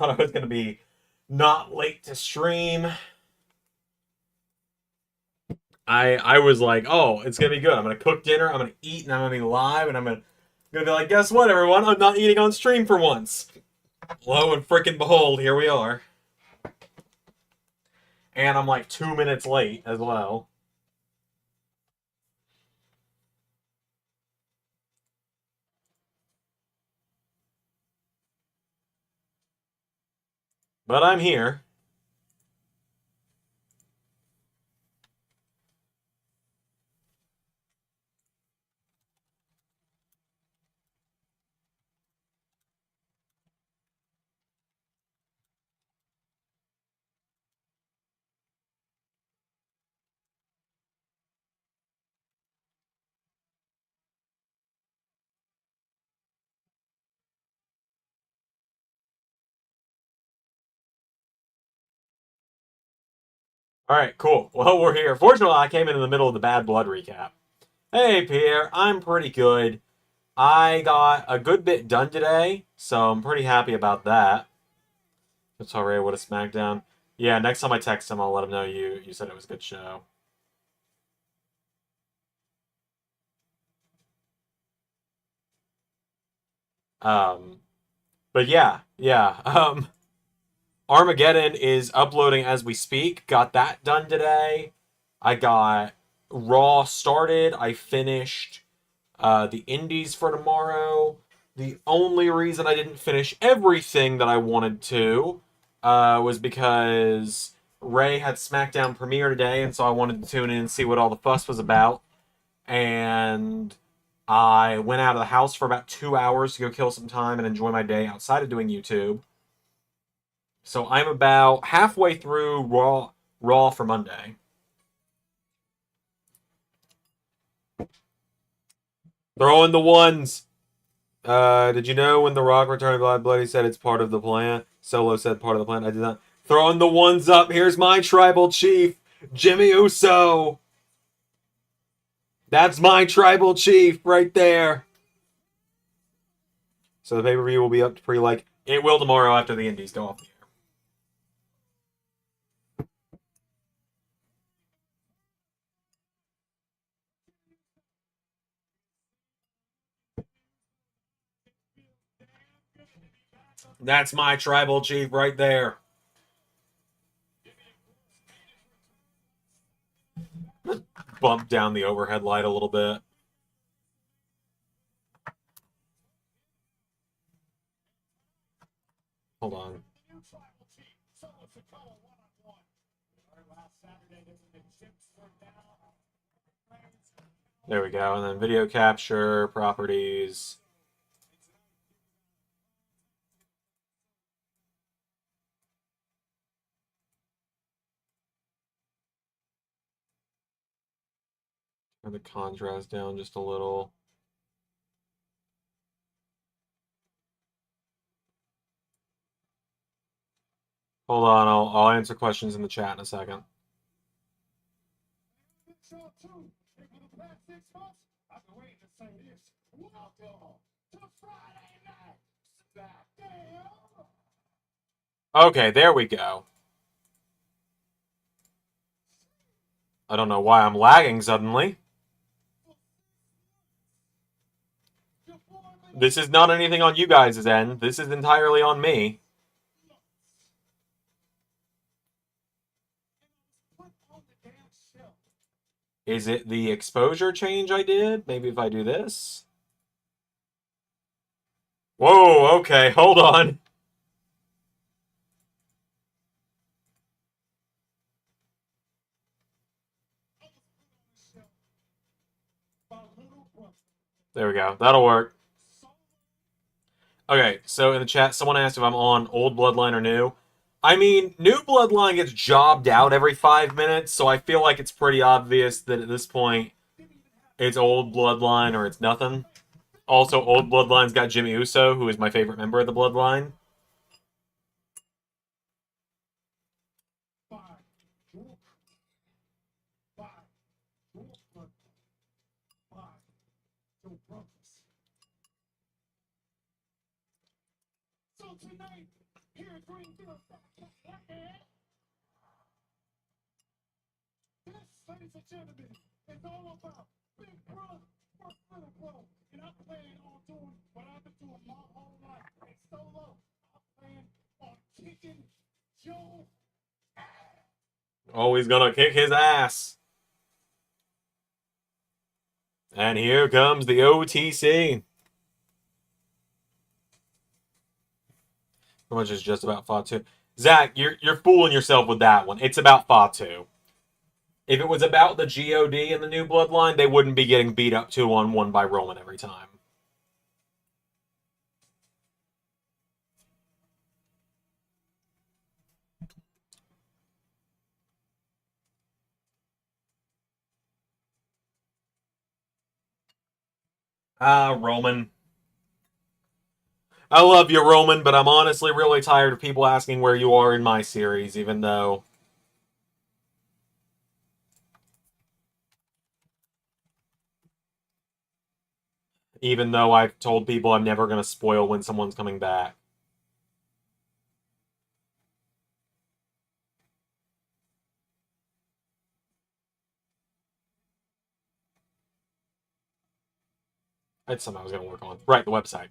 Thought I was going to be not late to stream. I was like, oh, it's going to be good. I'm going to cook dinner, I'm going to eat, and I'm going to be live, and I'm going to be like, guess what, everyone? I'm not eating on stream for once. Lo and frickin' behold, here we are. And I'm like 2 minutes late as well. But I'm here. Alright, cool. Well, we're here. Fortunately, I came in the middle of the Bad Blood recap. Hey, Pierre. I'm pretty good. I got a good bit done today, so I'm pretty happy about that. That's alright. What a SmackDown. Yeah, next time I text him, I'll let him know you said it was a good show. Um, but yeah. Armageddon is uploading as we speak. Got that done today. I got Raw started. I finished the Indies for tomorrow. The only reason I didn't finish everything that I wanted to was because Ray had SmackDown premiere today, and so I wanted to tune in and see what all the fuss was about. And I went out of the house for about 2 hours to go kill some time and enjoy my day outside of doing YouTube. So I'm about halfway through Raw for Monday. Throwing the ones. Did you know when The Rock returned Blood, he said it's part of the plan? Solo said part of the plan. I did not. Throwing the ones up. Here's my tribal chief, Jimmy Uso. That's my tribal chief right there. So the pay-per-view will be up to pre-like. It will tomorrow after the Indies go off the air. That's my tribal chief right there. Bump down the overhead light a little bit. Hold on. There we go. And then video capture, properties. Turn the contrast down just a little. Hold on, I'll answer questions in the chat in a second. Okay, there we go. I don't know why I'm lagging suddenly. This is not anything on you guys' end. This is entirely on me. Is it the exposure change I did? Maybe if I do this? Whoa, okay, hold on. There we go. That'll work. Okay, so in the chat, someone asked if I'm on old Bloodline or new. I mean, new Bloodline gets jobbed out every 5 minutes, so I feel like it's pretty obvious that at this point, it's old Bloodline or it's nothing. Also, old Bloodline's got Jimmy Uso, who is my favorite member of the Bloodline. Oh, he's gonna kick his ass. And here comes the OTC. How much is just about Fatu? Zach, you're fooling yourself with that one. It's about Fatu. If it was about the God and the New Bloodline, they wouldn't be getting beat up 2-on-1 by Roman every time. Roman. I love you, Roman, but I'm honestly really tired of people asking where you are in my series, even though... Even though I've told people I'm never going to spoil when someone's coming back. That's something I was going to work on. Right, the website.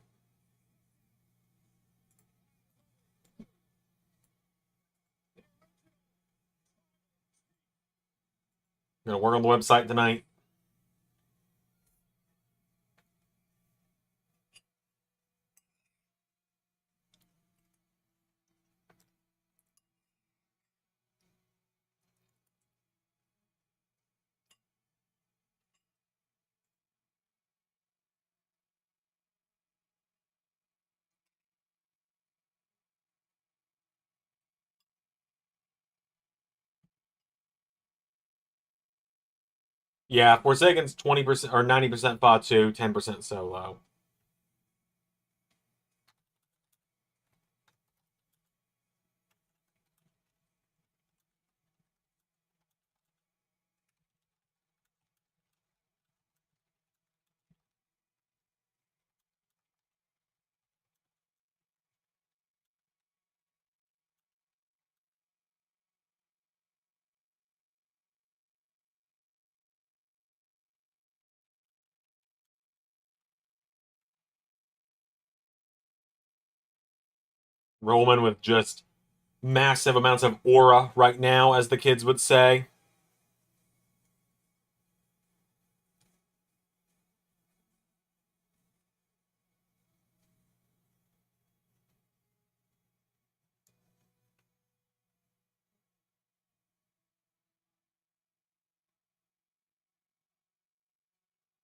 I'm going to work on the website tonight. Yeah, Forsaken's 20% or 90% Fatu, 10% solo. Roman with just massive amounts of aura right now, as the kids would say.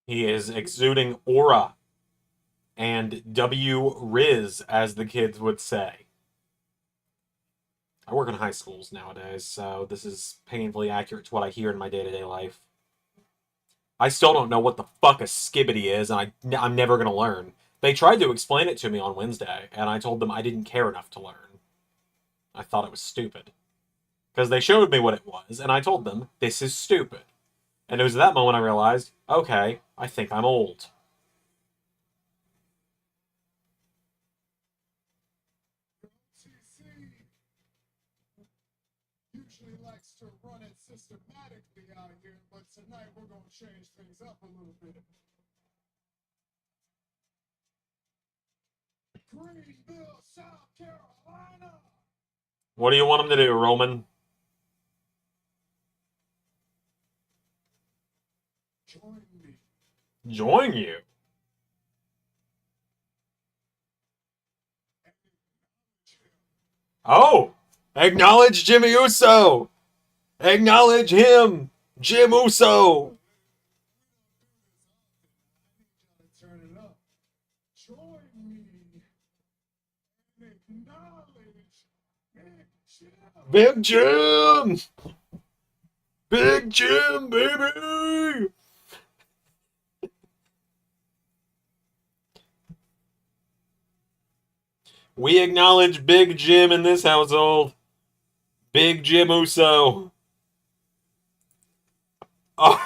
He is exuding aura and W-Riz, as the kids would say. I work in high schools nowadays, so this is painfully accurate to what I hear in my day-to-day life. I still don't know what the fuck a skibbity is, and I'm never going to learn. They tried to explain it to me on Wednesday, and I told them I didn't care enough to learn. I thought it was stupid. Because they showed me what it was, and I told them, this is stupid. And it was at that moment I realized, okay, I think I'm old. Usually likes to run it systematically out here, but tonight we're going to change things up a little bit. Greenville, South Carolina. What do you want him to do, Roman? Join me. Join you? Oh! Acknowledge Jimmy Uso! Acknowledge him! Jim Uso! Turn it up. Join me. Acknowledge Big Jim! Big Jim, baby! We acknowledge Big Jim in this household. Big Jim Uso. Oh.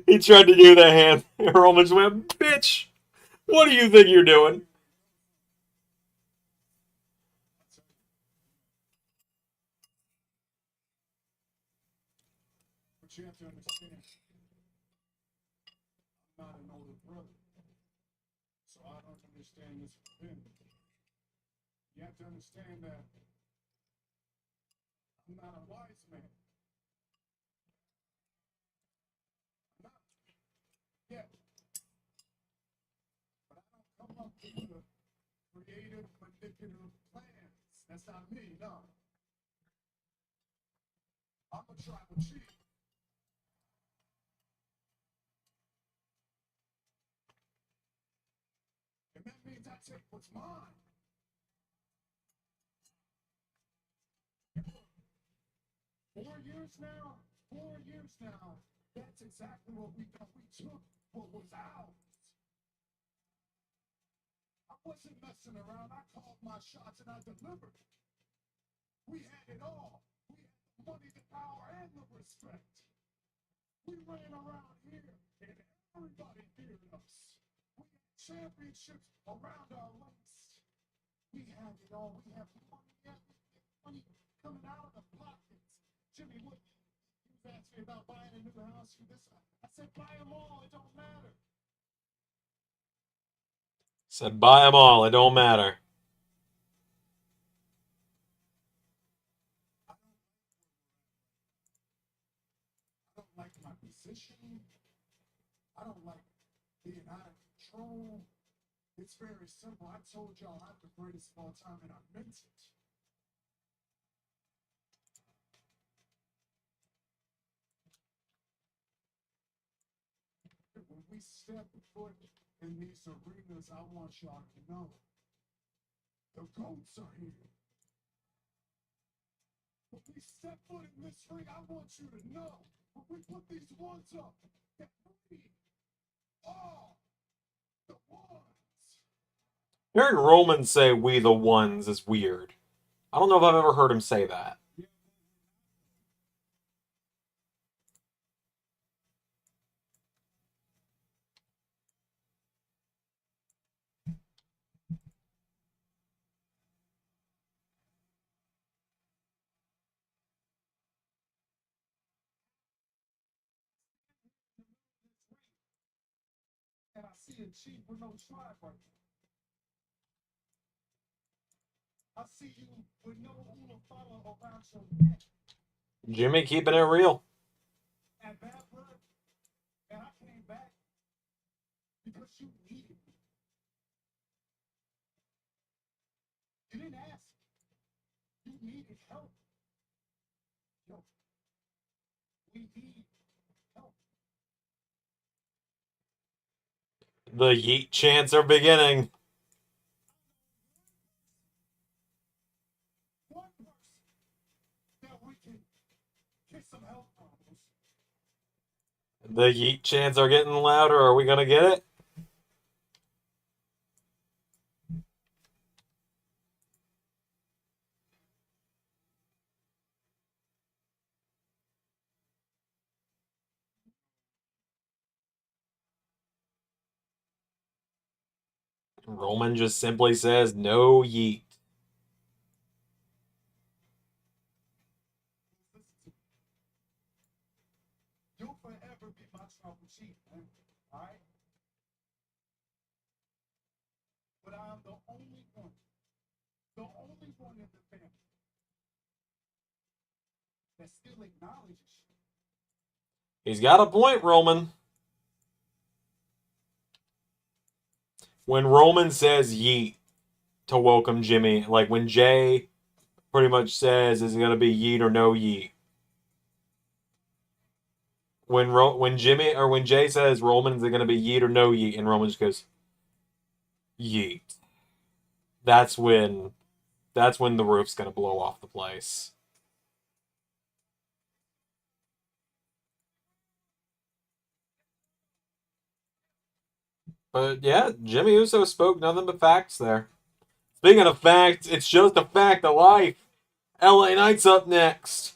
He tried to do the hand. Roman just went, bitch, what do you think you're doing? But you have to understand, I'm not an older brother, so I don't understand this from him. You have to understand that I'm not a wise man. I'm not yet. But I don't come up with the creative, manipulative plans. That's not me, no. I'm a tribal chief. And that means I take what's mine. 4 years now, 4 years now, that's exactly what we done. We took what was ours. I wasn't messing around. I called my shots and I delivered. We had it all. We had the money, the power, and the respect. We ran around here and everybody feared us. We had championships around our waist. We had it all. We have money, money coming out of the pockets. Jimmy, what you asked me about buying a new house for this? I said, buy them all. It don't matter. Said, buy them all. It don't matter. I don't like my position. I don't like being out of control. It's very simple. I told y'all I'm the greatest of all time, and I meant it. When we step foot in these arenas, I want y'all to know the GOATs are here. When we step foot in this ring, I want you to know when we put these ones up, that we are the ones. Hearing Roman say "we the ones" is weird. I don't know if I've ever heard him say that. And I see a chief with no tribe right now. I see you with no Hula follow around your neck. Jimmy keeping it real. And bad blood. And I came back because you needed me. You didn't ask. You needed help. Yo, we need help. The yeet chants are beginning. One person that we can get some help from us. The yeet chants are getting louder. Are we gonna get it? Roman just simply says no yeet. You'll forever be my tribal chief, man. All right? But I'm the only one in the family that still acknowledges you. He's got a point, Roman. When Roman says yeet to welcome Jimmy, like when Jay pretty much says, is it going to be yeet or no yeet? When Jimmy or when Jay says, Roman, is it going to be yeet or no yeet? And Roman just goes, yeet. That's when the roof's going to blow off the place. But yeah, Jimmy Uso spoke nothing but facts there. Speaking of facts, it's just a fact of life. LA Knight's up next.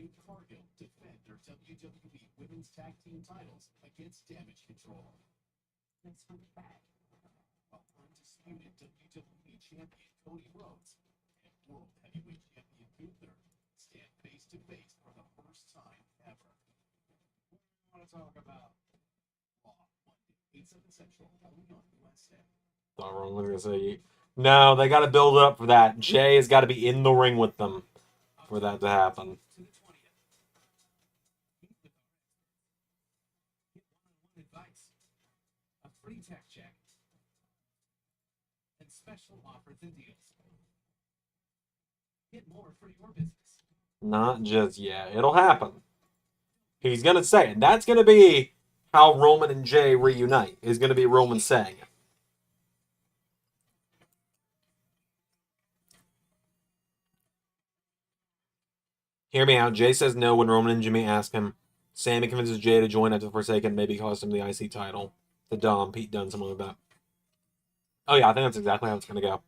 Jade Cargill defend their WWE Women's Tag Team titles against Damage Control. Next one back. While undisputed WWE Champion Cody Rhodes and World Heavyweight Champion Gunther stand face to face for the first time ever. We want to talk about Raw Monday, 8/7 Central, only on USA. Not wrong. I was gonna say no. They got to build up for that. Jay has got to be in the ring with them for that to happen. To the 20th. Meet with our experts. Get one-on-one advice, a free tech check, and special offers and deals. Get more for your business. Not just yet. It'll happen. He's gonna say it. That's gonna be how Roman and Jay reunite. Is gonna be Roman saying it. Hear me out. Jay says no when Roman and Jimmy ask him. Sammy convinces Jay to join after the Forsaken, maybe cost him the IC title. The Dom, Pete Dunne, something like that. Oh yeah, I think that's exactly how it's gonna go.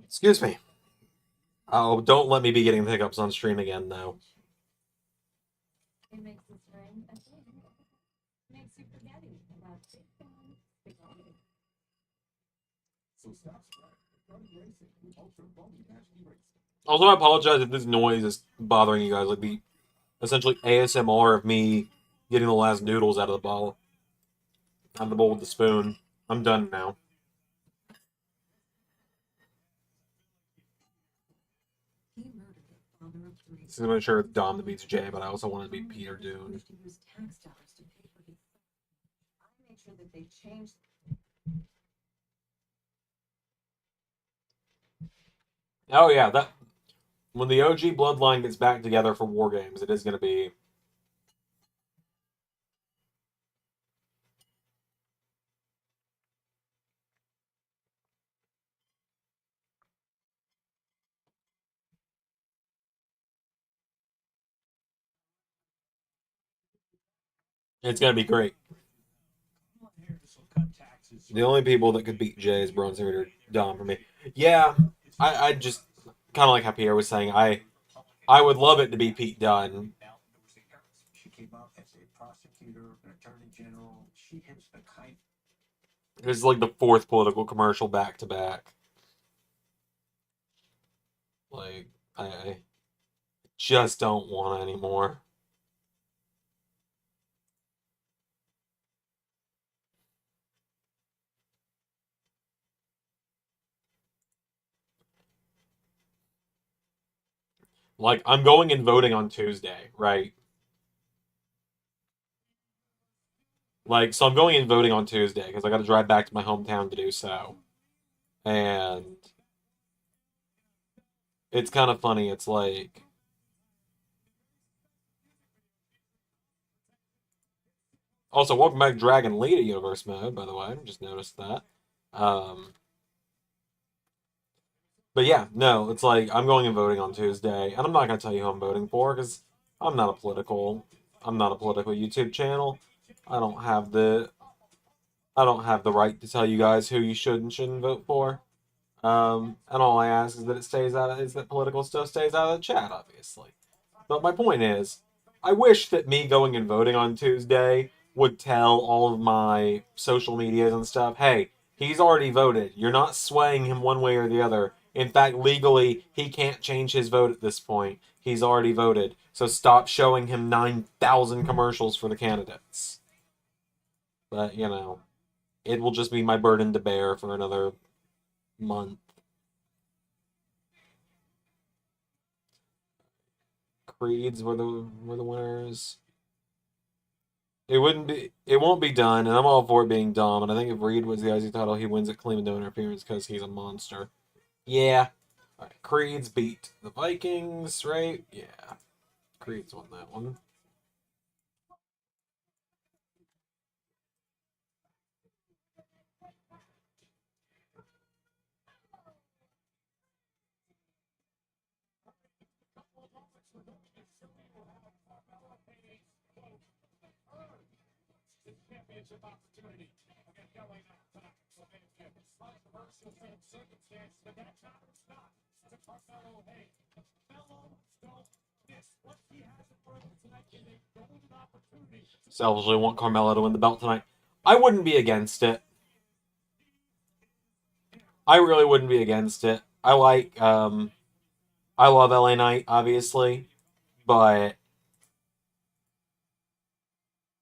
Excuse me. Oh, don't let me be getting hiccups on stream again, though. It makes this ring a thing. Makes you forgetting about big fun. So stop running racing with Ultra Bowman National Racing. Also, I apologize if this noise is bothering you guys. Like the essentially ASMR of me getting the last noodles out of the bowl. Out of the bowl with the spoon. I'm done now. He murdered the father of three. This is to make sure it's Dom that beats Jay, but I also want it to be Peter Dune. He used tax dollars to pay for his. I made sure that they changed. Oh yeah, that when the OG bloodline gets back together for War Games, it is going to be. It's going to be great. The only people that could beat Jay is Braun Strowman or Dom for me. Yeah, I just kind of like how Pierre was saying. I would love it to be Pete Dunne. She came up as a prosecutor, an attorney general. She hits the kite. This is like the fourth political commercial back to back. Like I just don't want it anymore. Like, I'm going and voting on Tuesday, right? Like, so I'm going and voting on Tuesday because I got to drive back to my hometown to do so. And it's kind of funny. It's like. Also, welcome back, Dragon Lee to Universe Mode, by the way. I just noticed that. But yeah, no, it's like I'm going and voting on Tuesday, and I'm not going to tell you who I'm voting for because I'm not a political YouTube channel. I don't have the right to tell you guys who you should and shouldn't vote for. And all I ask is that political stuff stays out of the chat, obviously. But my point is, I wish that me going and voting on Tuesday would tell all of my social medias and stuff, hey, he's already voted. You're not swaying him one way or the other. In fact, legally, he can't change his vote at this point. He's already voted. So stop showing him 9,000 commercials for the candidates. But, you know, it will just be my burden to bear for another month. Creeds were the winners. It wouldn't be. It won't be done, and I'm all for it being dumb. And I think if Reed wins the IC title, he wins it clean with no interference because he's a monster. Yeah. All right, Creeds beat the Vikings, right? Yeah. Creeds won that one. Championship opportunity against LA tonight. Controversial circumstance, but that matters not to Carmelo Hayes. Carmelo don't miss what he has in front of him tonight is a golden opportunity. Selfishly want Carmelo to win the belt tonight. I wouldn't be against it. I really wouldn't be against it. I love LA Knight, obviously, but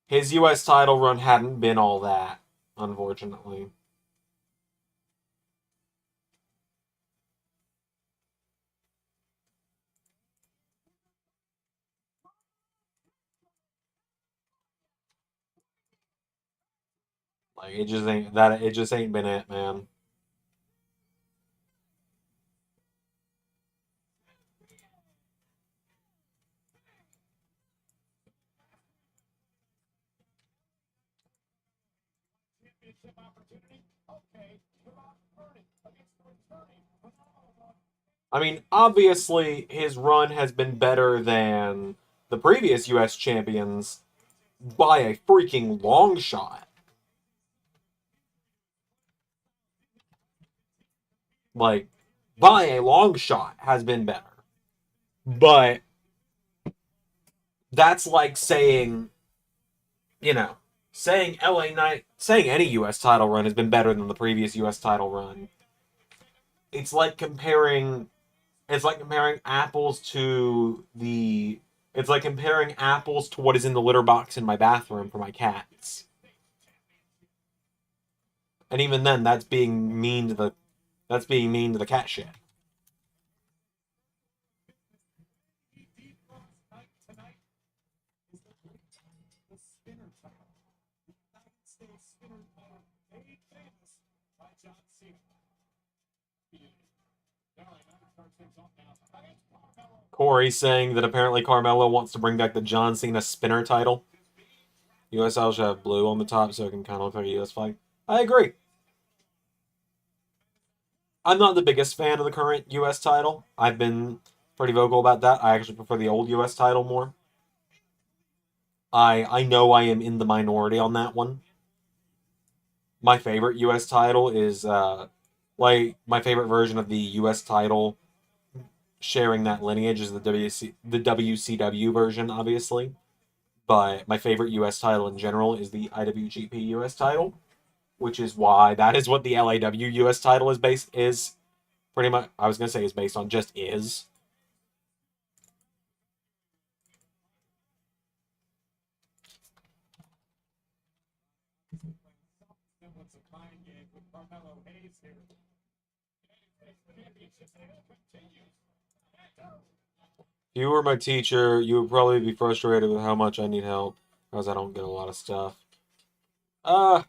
his US title run hadn't been all that, unfortunately. Like it just ain't been it, man. Championship opportunity. Okay, we're on burning against the returning. I mean, obviously his run has been better than the previous US champions by a freaking long shot. Like, by a long shot has been better. But that's like saying, you know, saying LA Knight, saying any US title run has been better than the previous US title run. It's like comparing apples to the it's like comparing apples to what is in the litter box in my bathroom for my cats. And even then that's being mean to the cat shit. Tonight is the spinner title. United States spinner title made famous by John Cena. Corey saying that apparently Carmelo wants to bring back the John Cena spinner title. US title should have blue on the top so it can kind of look like a US flag. I agree. I'm not the biggest fan of the current US title. I've been pretty vocal about that. I actually prefer the old US title more. I know I am in the minority on that one. My favorite US title is like my favorite version of the US title sharing that lineage is the WCW version, obviously. But my favorite US title in general is the IWGP US title, which is why that is what the LAW US title is pretty much. I was gonna say is based on, just is. Semblance of mind game with Carmelo Hayes here. Championship continues. If you were my teacher, you would probably be frustrated with how much I need help, because I don't get a lot of stuff. Uh,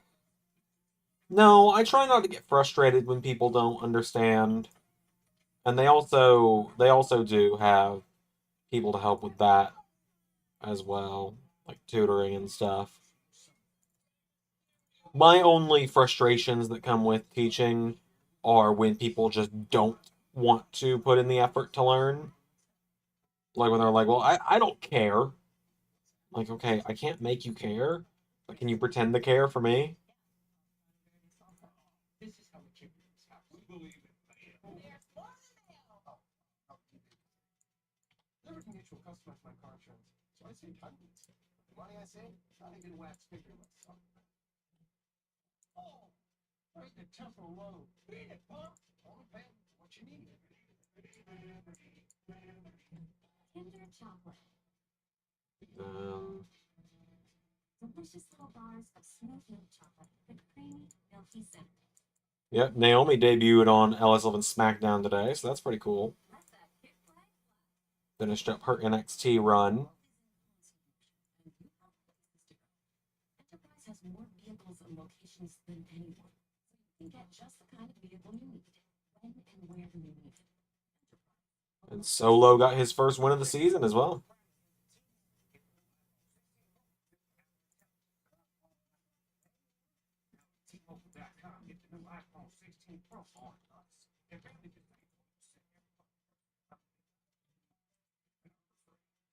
no, I try not to get frustrated when people don't understand. And they also do have people to help with that as well, like tutoring and stuff. My only frustrations that come with teaching are when people just don't want to put in the effort to learn. Like when they're like, well, I don't care. Like, okay, I can't make you care, but can you pretend to care for me? This is how it happens. We believe it. Liberty Mutual customized my car insurance, so I saved hundreds. The money I saved, not even wax figureless. Oh, right in the temporal lobe. Beat it, punk. Only pay what you need. Kinder chocolate. Um, Delicious little bars of smooth milk chocolate with creamy, milky center. yep, Naomi debuted on LS11 SmackDown today, so that's pretty cool. Let that kick flag fly. Finished up her NXT run. specialist than anyone. You can get just the kind of vehicle you need, when and where you need it. And Solo got his first win of the season as well. T-Mobile.com. Get the new iPhone 16 Pro on us.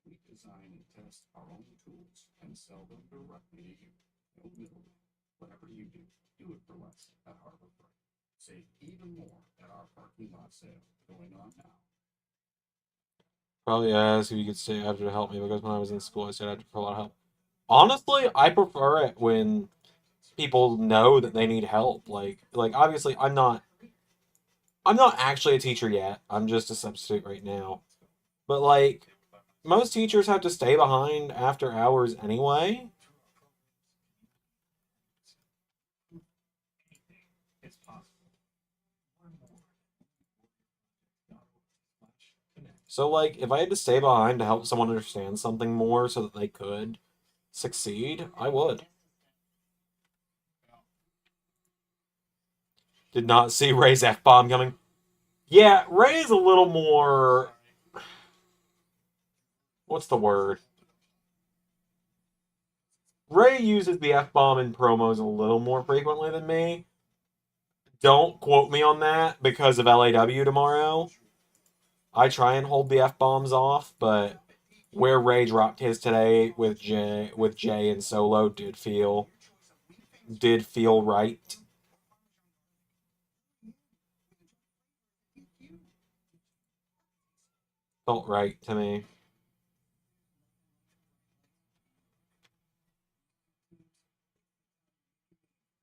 We design and test our own tools and sell them directly to you. No middleman. Whatever you do, do it for less at Harbor Freight. Save even more at our parking lot sale going on now. Probably ask if you could stay after to help me because when I was in school, I stayed after for a lot of help. Honestly, I prefer it when people know that they need help. Like obviously, I'm not actually a teacher yet. I'm just a substitute right now. But like, most teachers have to stay behind after hours anyway. It's possible. Learn more. So like, if I had to stay behind to help someone understand something more so that they could succeed, I would. Did not see Ray's F-bomb coming. Yeah, Ray is a little more... What's the word? Ray uses the F-bomb in promos a little more frequently than me. Don't quote me on that because of LAW tomorrow. I try and hold the F-bombs off, but where Ray dropped his today with Jay and Solo did feel right. Felt right to me.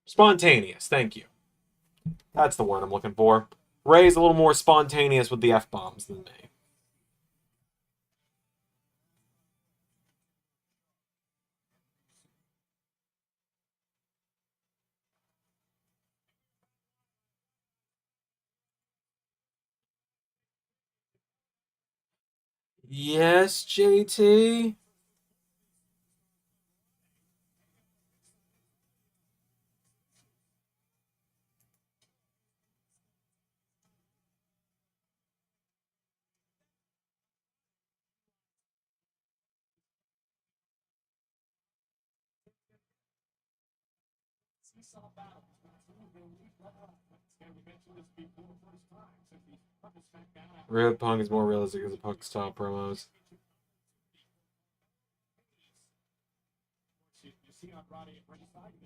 Spontaneous, thank you. That's the word I'm looking for. Ray's a little more spontaneous with the F-bombs than me. Yes, JT? Real Punk is more realistic as a Punk style promos. You see on Roddy at ringside,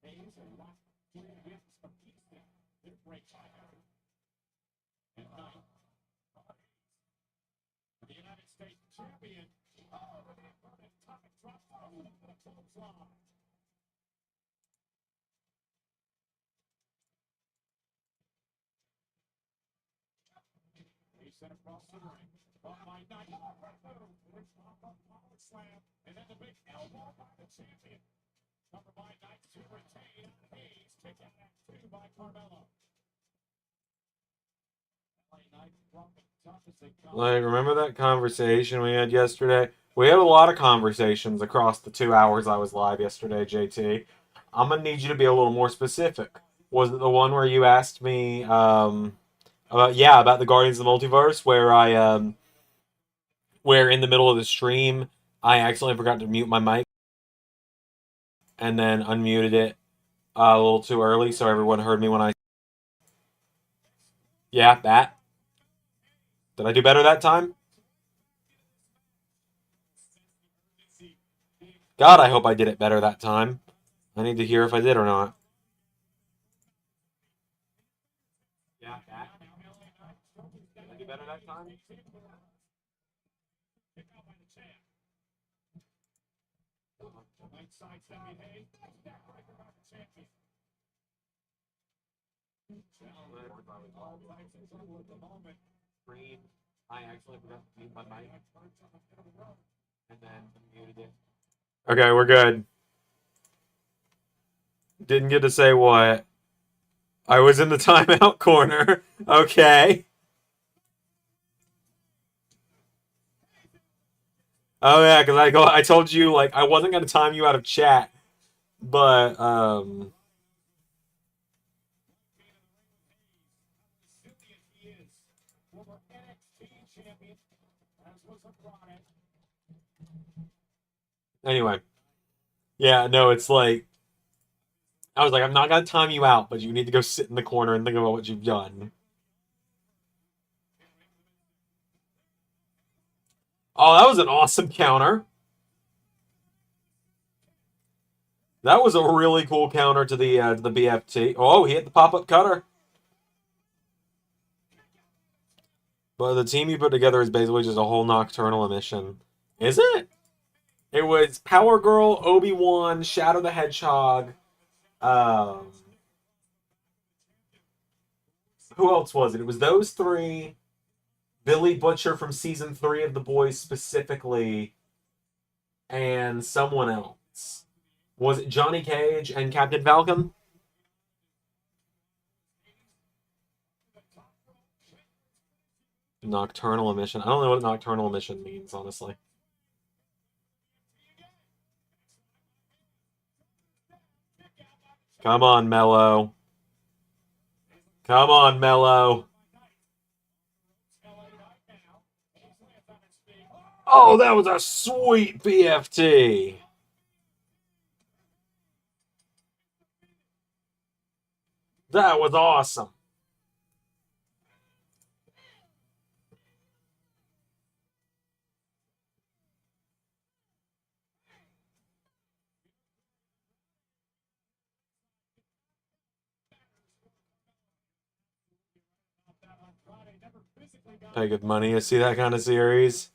Hayes and last two wins from Kingston. They're great together. And Knight. The United States champion. Oh, the opponent atomic drop over the clothesline. He sent across the ring. Up by Knight. Power slam. And then the big elbow by the champion. Covered by Knight to retain. Hayes kick out at 2 by Carmelo. Like, remember that conversation we had yesterday? We had a lot of conversations across the 2 hours I was live yesterday, JT. I'm gonna need you to be a little more specific. Was it the one where you asked me, about the Guardians of the Multiverse, where in the middle of the stream I accidentally forgot to mute my mic and then unmuted it a little too early, so everyone heard me when I. Yeah, that. Did I do better that time? God, I hope I did it better that time. I need to hear if I did or not. Yeah, that. Did I do better that time? I actually forgot to mute my mic and then muted it. Okay, we're good. Didn't get to say what. I was in the timeout corner. Okay. Oh yeah, because I told you like I wasn't gonna time you out of chat, but he is. Former NXT champion, as was Andrade. Anyway. Yeah, no, it's like I was like, I'm not gonna time you out, but you need to go sit in the corner and think about what you've done. Oh, that was an awesome counter. That was a really cool counter to the BFT. Oh, he hit the pop-up cutter. But the team you put together is basically just a whole nocturnal emission. Is it? It was Power Girl, Obi-Wan, Shadow the Hedgehog. Um, who else was it? It was those three. Billy Butcher from season 3 of The Boys specifically, and someone else. Was it Johnny Cage and Captain Falcon? Nocturnal emission. I don't know what nocturnal emission means, honestly. Come on, Mello. Come on, Mello. Oh, that was a sweet BFT. That was awesome. Pay good money to see that kind of series.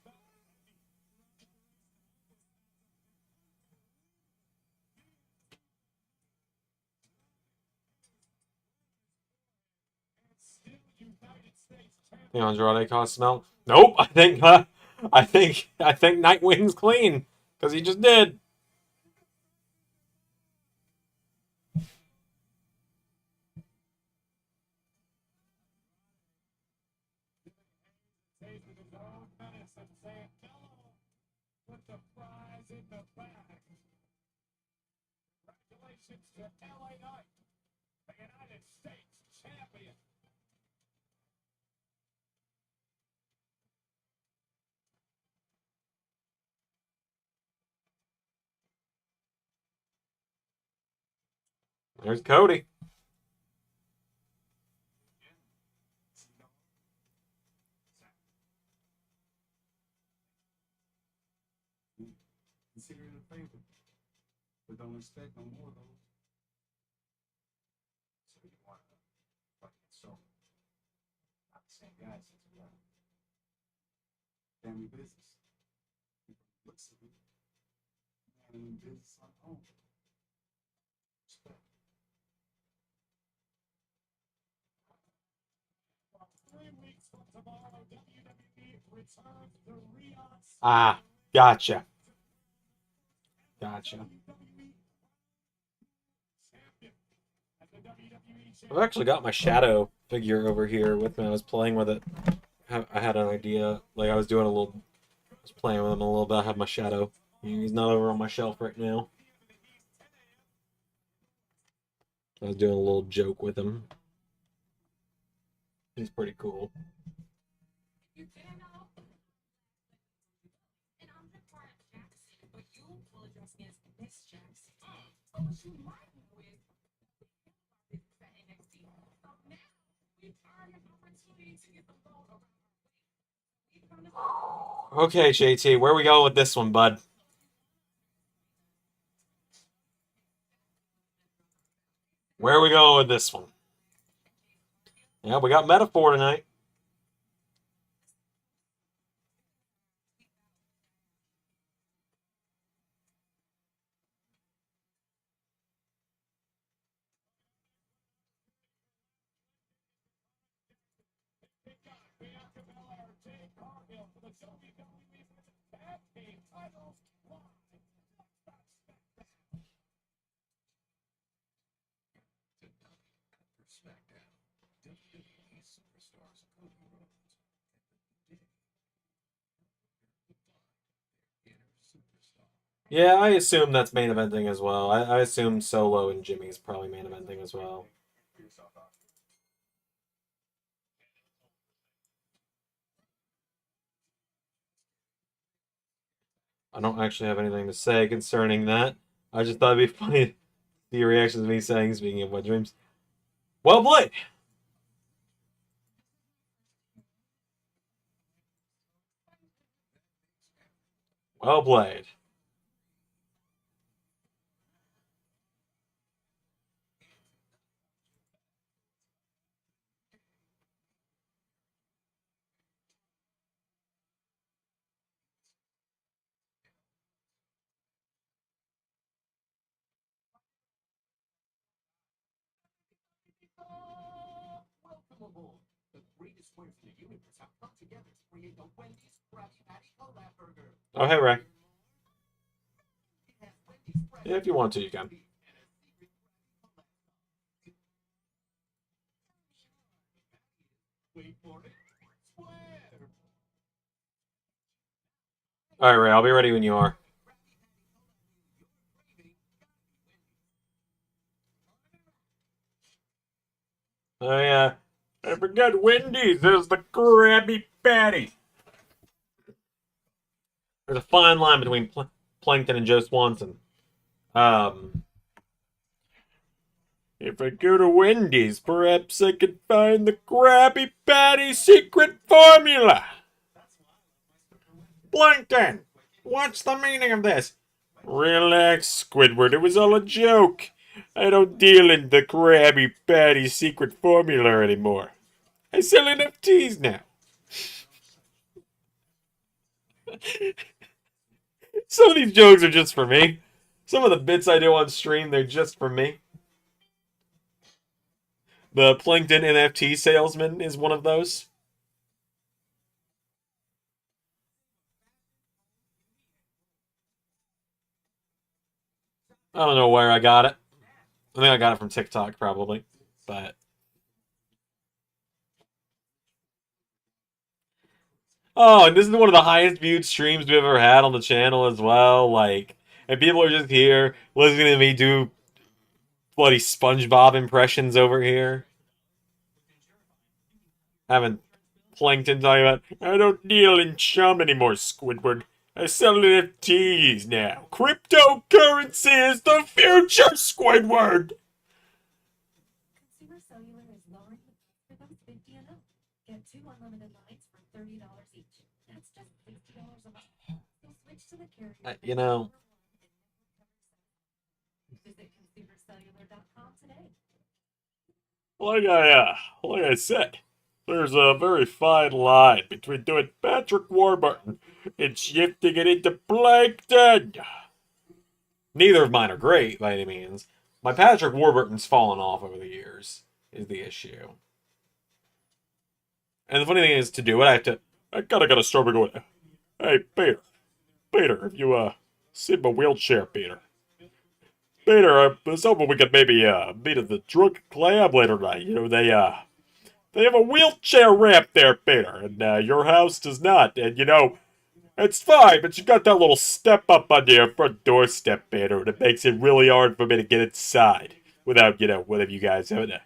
The Andrade cost smell. Nope. I think Nightwing's clean because he just did. Put the prize in the bag. Congratulations to LA Knight, the United States champion. There's Cody. Consider it a favor, but don't expect no more though. So you want to fucking so not the same guy since we are family business. Looks at me, man in business on home. Respect. 3 weeks from tomorrow, WWE returns the Rion. Ah, gotcha. Gotcha. I've actually got my Shadow figure over here with me. I was playing with it. I had an idea. Like, I was doing a little... I was playing with him a little bit. I have my Shadow. He's not over on my shelf right now. I was doing a little joke with him. He's pretty cool. Okay, JT, where we going with this one, bud? Where are we going with this one? Yeah, we got Metaphor tonight. SmackDown. WWE superstars Cody Rhodes and their inner superstar. Yeah, I assume that's main eventing as well. I assume Solo and Jimmy's probably main eventing as well. I don't actually have anything to say concerning that. I just thought it'd be funny to see your reactions to me saying, speaking of wet dreams. Well played! Well played. Welcome aboard. The greatest wares in the universe have come together to create the Wendy's Krabby Patty collab burger. Oh, hey, Ray. It has Wendy's fresh Yeah, if you want to, you can. beef and a secret Krabby collab sauce. Wait for it. Square. Alright, Ray, I'll be ready when you are. I forgot Wendy's. There's the Krabby Patty. There's a fine line between Plankton and Joe Swanson. If I go to Wendy's, perhaps I could find the Krabby Patty secret formula. Plankton, what's the meaning of this? Relax, Squidward. It was all a joke. I don't deal in the Krabby Patty secret formula anymore. I sell NFTs now. Some of these jokes are just for me. Some of the bits I do on stream, they're just for me. The Plankton NFT salesman is one of those. I don't know where I got it. I think I got it from TikTok, probably. But oh, and this is one of the highest viewed streams we've ever had on the channel as well. Like, and people are just here listening to me do bloody SpongeBob impressions over here. Having Plankton talking about, I don't deal in chum anymore, Squidward. I sell NFTs now. Cryptocurrency is the future, Squidward! Consumer Cellular is lowering the price for those 50 and up. Get 2 unlimited lines for $30 each. That's just $60 a month. So switch to the carrier. You know, Visit consumercellular.com today. like I said, there's a very fine line between doing Patrick Warburton and shifting it into Plankton. Neither of mine are great by any means. My Patrick Warburton's fallen off over the years, is the issue. And the funny thing is, to do it, I gotta start by going, hey, Peter, if you, sit in my wheelchair, Peter. Peter, I was hoping we could maybe, meet at the Drunk Club later tonight. You know, they have a wheelchair ramp there, Peter, and, your house does not. And, you know, it's fine, but you got that little step up on your front doorstep, Peter, and it makes it really hard for me to get inside without, you know, one of you guys having to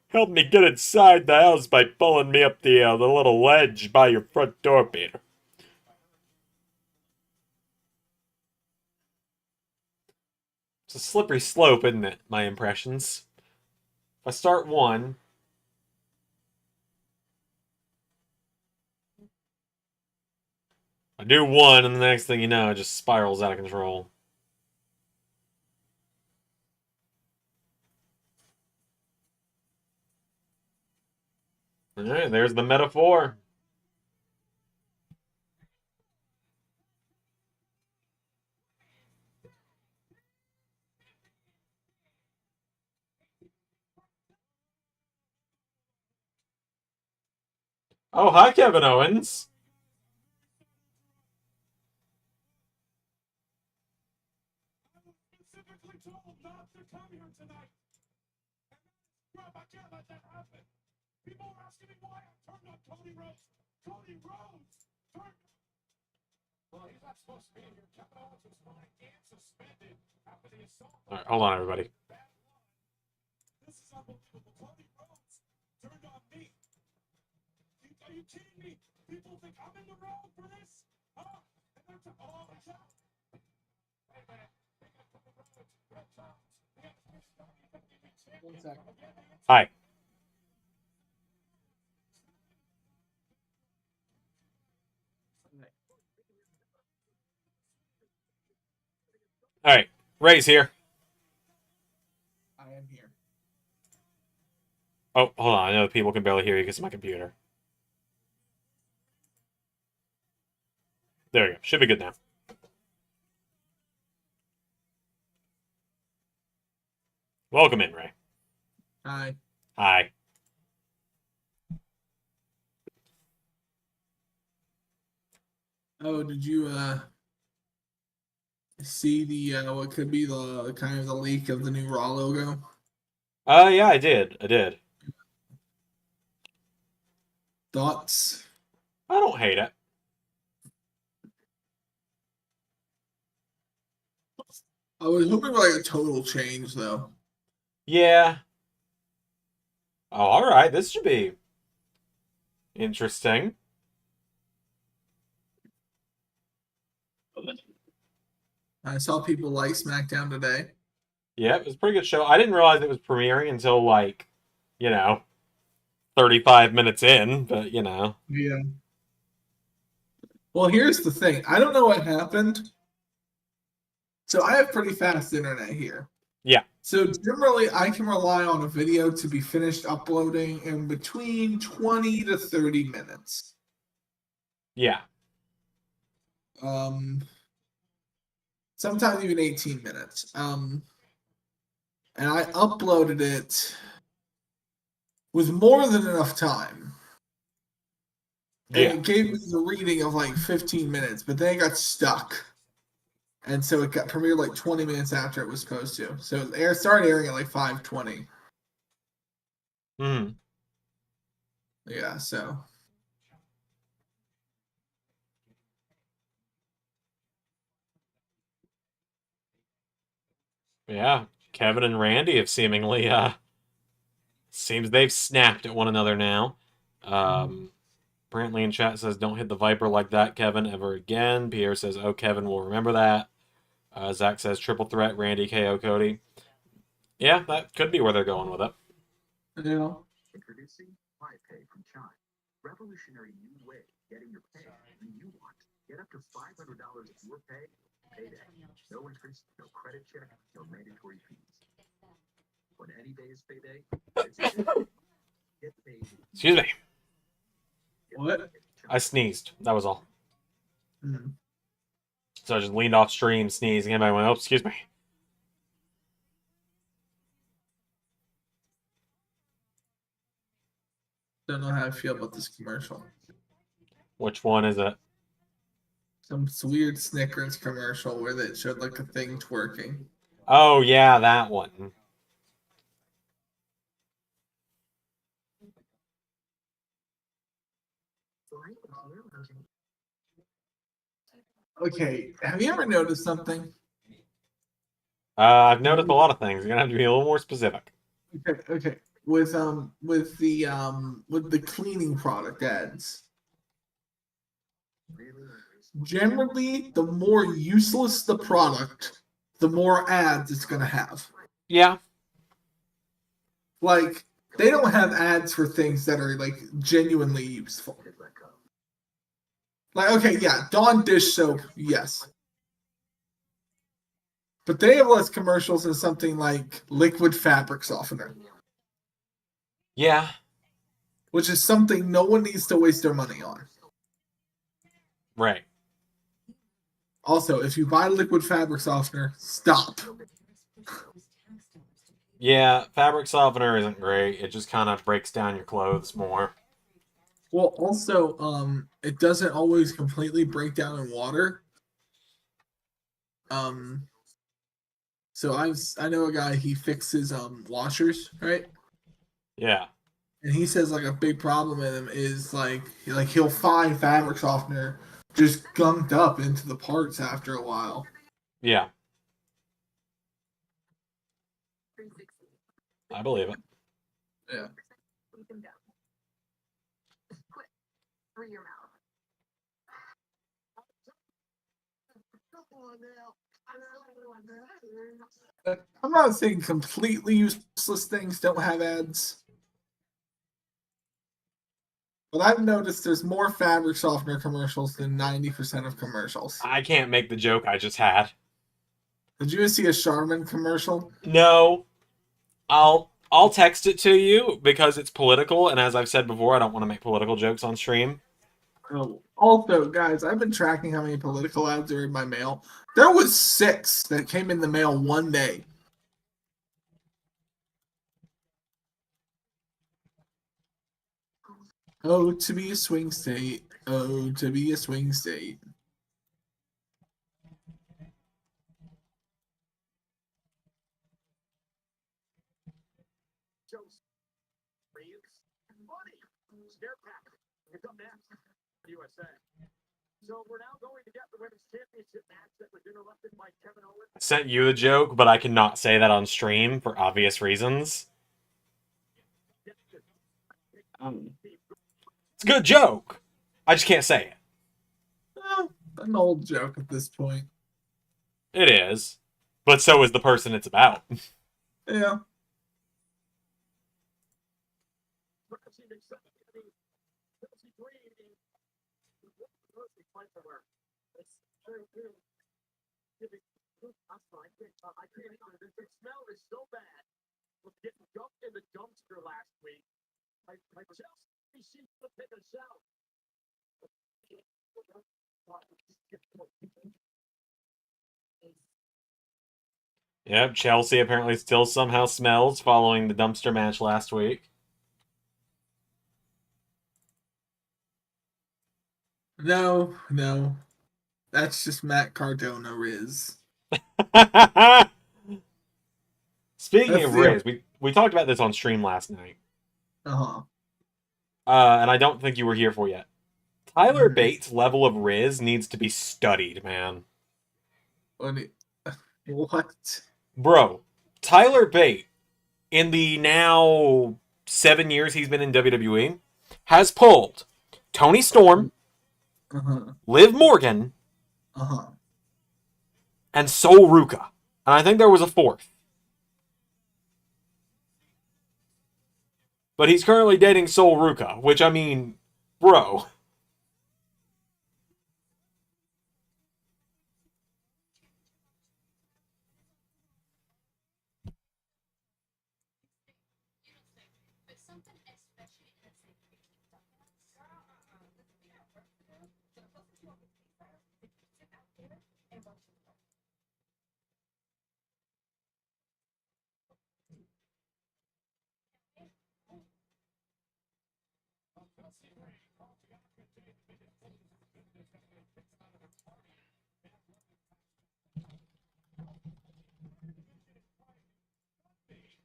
help me get inside the house by pulling me up the little ledge by your front door, Peter. It's a slippery slope, isn't it, my impressions? If I start one, I do one, and the next thing you know, it just spirals out of control. Alright, there's the metaphor. Oh, hi, Kevin Owens. I was specifically told not to come here tonight. And I can't let that happen. People are asking me why I turned on Cody Rhodes. Cody Rhodes turned. Well, he's not supposed to be here. Kevin Owens was fined and suspended after the assault. Alright, hold on, everybody. This is unbelievable. Cody Rhodes turned on me. Are you kidding me? People think I'm in the wrong for this? Huh? And they're oh, 1 second. Hi. All right. Ray's here. I am here. Oh, hold on. I know the people can barely hear you because of my computer. There we go. Should be good now. Welcome in, Ray. Hi. Hi. Oh, did you see the what could be the kind of the leak of the new Raw logo? Yeah, I did. I did. Thoughts? I don't hate it. I was hoping for like a total change though. Yeah. Oh, all right. This should be interesting. I saw people like SmackDown today. Yeah, it was a pretty good show. I didn't realize it was premiering until like, you know, 35 minutes in, but you know. Yeah. Well, here's the thing. I don't know what happened. So I have pretty fast internet here. Yeah. So generally, I can rely on a video to be finished uploading in between 20 to 30 minutes. Yeah. Sometimes even 18 minutes. And I uploaded it with more than enough time. And Yeah. it gave me the reading of like 15 minutes, but then it got stuck. And so it got premiered like 20 minutes after it was supposed to. So it started airing at like 5:20. Hmm. Yeah, so. Yeah. Kevin and Randy have seemingly seems they've snapped at one another now. Brantley in chat says, "Don't hit the Viper like that, Kevin, ever again." Pierre says, "Oh, Kevin will remember that." Zach says, "Triple threat, Randy, KO, Cody." Yeah, that could be where they're going with it. Yeah. Introducing MyPay from Chime. Revolutionary new way of getting your pay when you want. Get up to $500 of your pay payday. No interest, no credit check, no mandatory fees. When any day is payday, it's get paid. Excuse me. What? I sneezed. That was all. Hmm. So I just leaned off stream, sneezing, and I went, "Oh, excuse me." Don't know how I feel about this commercial. Which one is it? Some weird Snickers commercial where they showed like a thing twerking. Oh, yeah, that one. Okay, have you ever noticed something? I've noticed a lot of things. You're gonna have to be a little more specific. Okay. With the cleaning product ads. Generally, the more useless the product, the more ads it's gonna have. Yeah. Like, they don't have ads for things that are like genuinely useful. Like, okay, yeah, Dawn dish soap, yes. But they have less commercials than something like liquid fabric softener, Yeah. which is something no one needs to waste their money on. Right. Also, if you buy liquid fabric softener, stop. Yeah, fabric softener isn't great. It just kind of breaks down your clothes more. Well, also, it doesn't always completely break down in water. So I know a guy, he fixes washers, right? Yeah. And he says like a big problem with him is like he'll find fabric softener just gunked up into the parts after a while. Yeah. I believe it. Yeah. Through your mouth. Come on now. I'm not saying completely useless things don't have ads. But I've noticed there's more fabric softener commercials than 90% of commercials. I can't make the joke I just had. Did you see a Charmin commercial? No, I'll text it to you because it's political, and as I've said before, I don't want to make political jokes on stream. Oh, also, guys, I've been tracking how many political ads are in my mail. There was 6 that came in the mail one day. Oh, to be a swing state. Oh, to be a swing state. Joe's money. Scare pack. It's up next. USA. So we're now going to get the women's championship match that was interrupted by Kevin Owens. I sent you the joke, but I cannot say that on stream for obvious reasons. It's a good joke. I just can't say it. An old joke at this point. It is. But so is the person it's about. Yeah. I can't even. The smell is so bad. We're getting dumped in the dumpster last week. My Chelsea she's to pick us out. Yep, Chelsea apparently still somehow smells following the dumpster match last week. No. That's just Matt Cardona Riz. Speaking That's of the- Riz, we talked about this on stream last night. Uh-huh. And I don't think you were here for yet. Tyler Mhm. Bates' level of Riz needs to be studied, man. What? Bro, Tyler Bate, in the now 7 years he's been in WWE, has pulled Tony Storm, Uh-huh. Liv Morgan, Uh-huh. and Sol Ruka. And I think there was a 4th. But he's currently dating Sol Ruka, which, I mean, bro.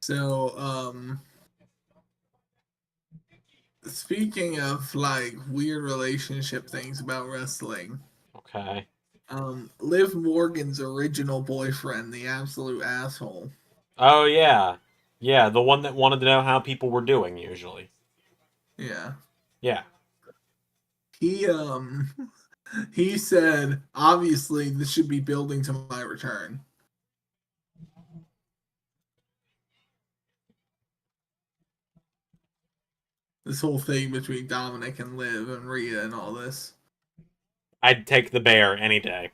So, speaking of like weird relationship things about wrestling, Okay. Liv Morgan's original boyfriend, the absolute asshole. Oh, yeah. Yeah, the one that wanted to know how people were doing, usually. Yeah. Yeah. He he said, obviously this should be building to my return. This whole thing between Dominic and Liv and Rhea and all this. I'd take the bear any day.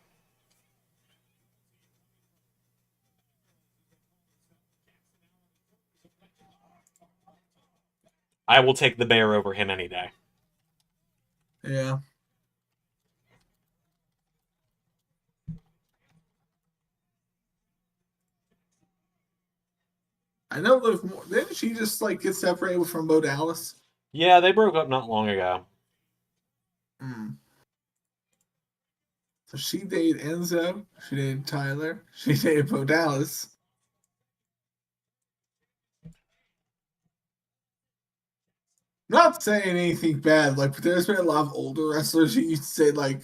I will take the bear over him any day. Yeah. I know Liv. Didn't she just like get separated from Bo Dallas? Yeah, they broke up not long ago. Hmm. So she dated Enzo. She dated Tyler. She dated Bo Dallas. Not saying anything bad, like, but there's been a lot of older wrestlers who used to say, like,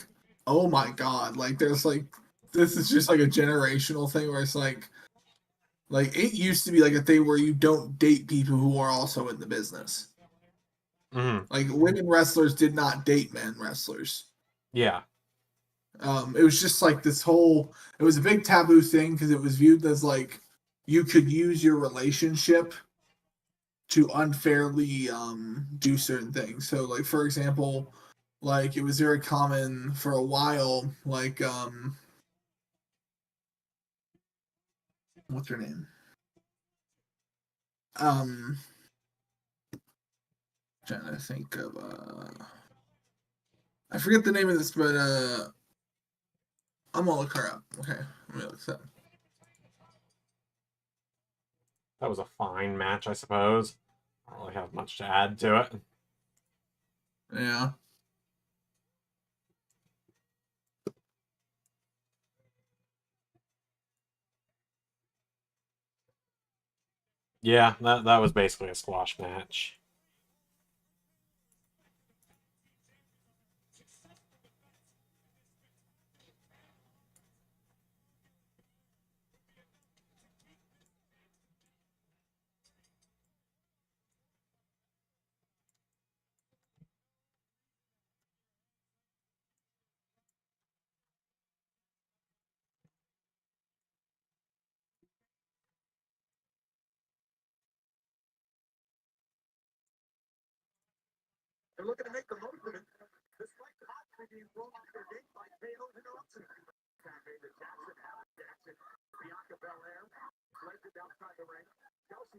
oh my god, like, there's, like, this is just, like, a generational thing where it's, like, it used to be, like, a thing where you don't date people who are also in the business. Mm-hmm. Like, women wrestlers did not date men wrestlers. Yeah. It was just like this whole. It was a big taboo thing because it was viewed as like you could use your relationship to unfairly do certain things. So, like for example, like it was very common for a while. Like what's her name? Um, Trying to think of I forget the name of this, but I'm gonna look her up. Okay, let me look this up. That was a fine match, I suppose. I don't really have much to add to it. Yeah. Yeah, that was basically a squash match. They're looking to make the most of it. Despite possibly being thrown off their game by KOs and Austin. David Jackson, Alan Jackson, Bianca Belair, legend outside the ring. Chelsea.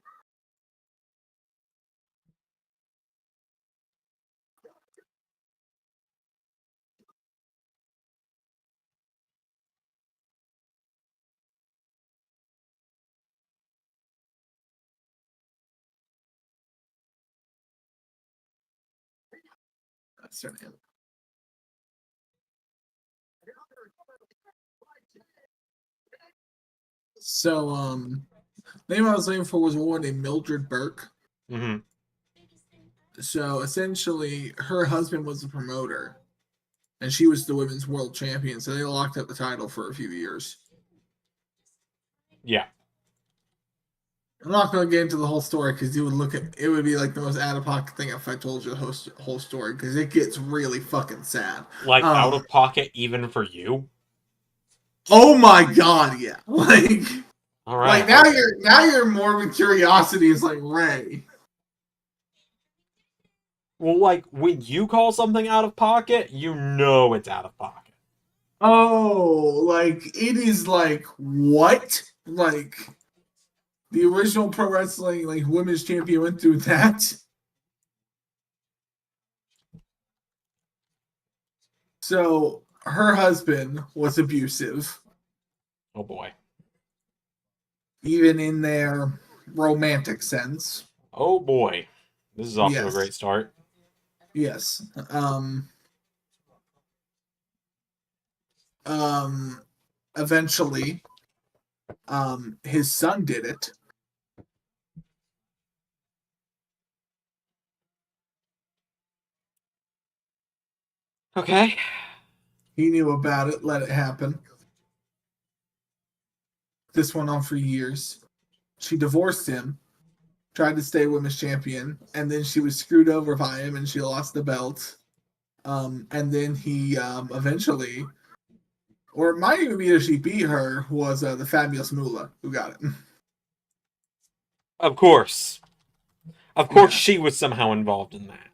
That's her name. So, name I was looking for was a woman named Mildred Burke. Mm-hmm. So essentially, her husband was a promoter, and she was the women's world champion. So they locked up the title for a few years. Yeah. I'm not going to get into the whole story because you would look at it would be like the most out of pocket thing if I told you the whole story because it gets really fucking sad. Like out of pocket even for you? Oh my god, yeah. Like All right. now you're more with curiosity. It's like Ray. Well, like when you call something out of pocket, you know it's out of pocket. Oh, like it is like what? Like the original pro wrestling like women's champion went through that. So her husband was abusive, Oh boy. even in their romantic sense. Oh boy. This is off to a Yes. great start. Yes. Um Eventually, his son did it. Okay. He knew about it, let it happen. This went on for years. She divorced him, tried to stay women's champion, and then she was screwed over by him and she lost the belt. And then he eventually, or it might even be that she beat her, was the fabulous Moolah who got it. Of course. Of course Yeah. she was somehow involved in that.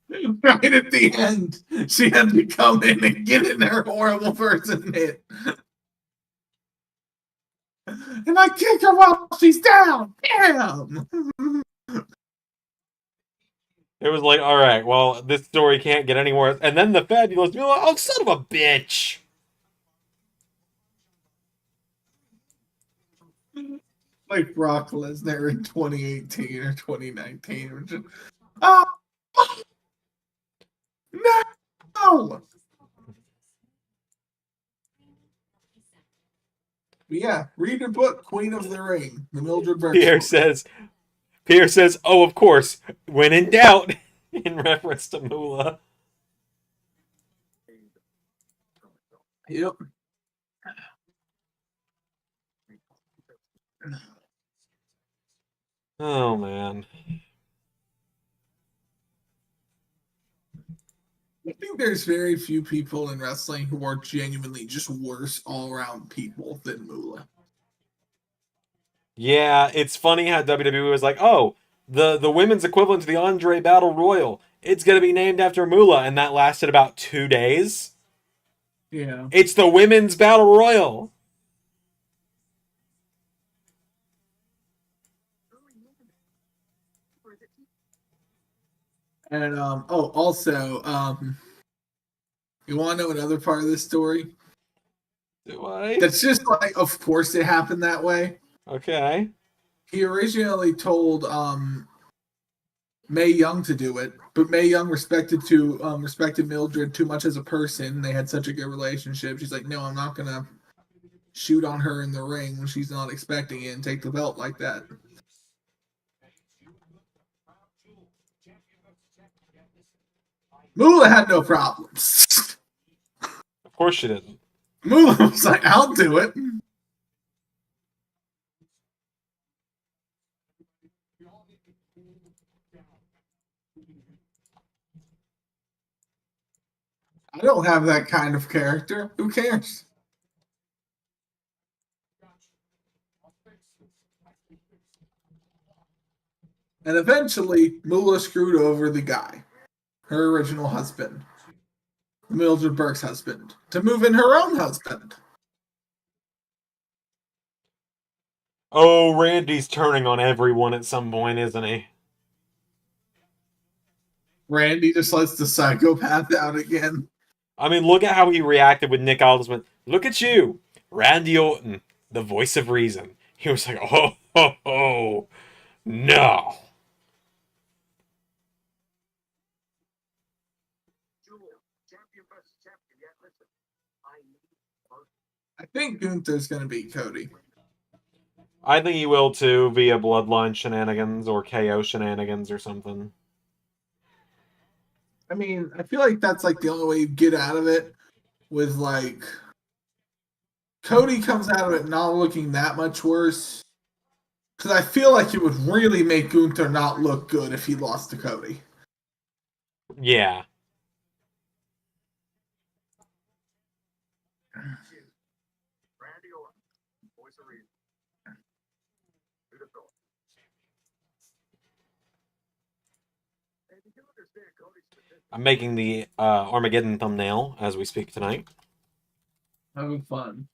Right at the end, she had to come in and get in her horrible person hit. And I kick her while she's down. Damn. It was like, all right, well, this story can't get any worse. And then the fabulous Mila, oh, son of a bitch! Like Brock Lesnar in 2018 or 2019. Or just, oh, no! But yeah, read the book, Queen of the Ring, the Mildred Burke Pierre story. says, oh, of course, when in doubt, in reference to Moolah. Yep. Oh, man. I think there's very few people in wrestling who are genuinely just worse all around people than Moolah. Yeah, it's funny how WWE was like, oh, the women's equivalent to the Andre Battle Royal, it's gonna be named after Moolah, and that lasted about 2 days. Yeah. It's the women's Battle Royal. And also, you want to know another part of this story? Do I? That's just like, of course, it happened that way. Okay. He originally told Mae Young to do it, but Mae Young respected Mildred too much as a person. They had such a good relationship. She's like, no, I'm not gonna shoot on her in the ring when she's not expecting it and take the belt like that. Moolah had no problems. Of course she didn't. Moolah was like, I'll do it. I don't have that kind of character. Who cares? And eventually, Moolah screwed over the guy, her original husband, Mildred Burke's husband, to move in her own husband. Oh, Randy's turning on everyone at some point, isn't he? Randy just lets the psychopath out again. I mean, look at how he reacted when Nick Aldis went, look at you, Randy Orton, the voice of reason. He was like, oh, no. I think Gunther's going to beat Cody. I think he will too, via Bloodline shenanigans or KO shenanigans or something. I mean, I feel like that's like the only way you get out of it with like Cody comes out of it not looking that much worse. Because I feel like it would really make Gunther not look good if he lost to Cody. Yeah. I'm making the Armageddon thumbnail as we speak tonight. Having fun.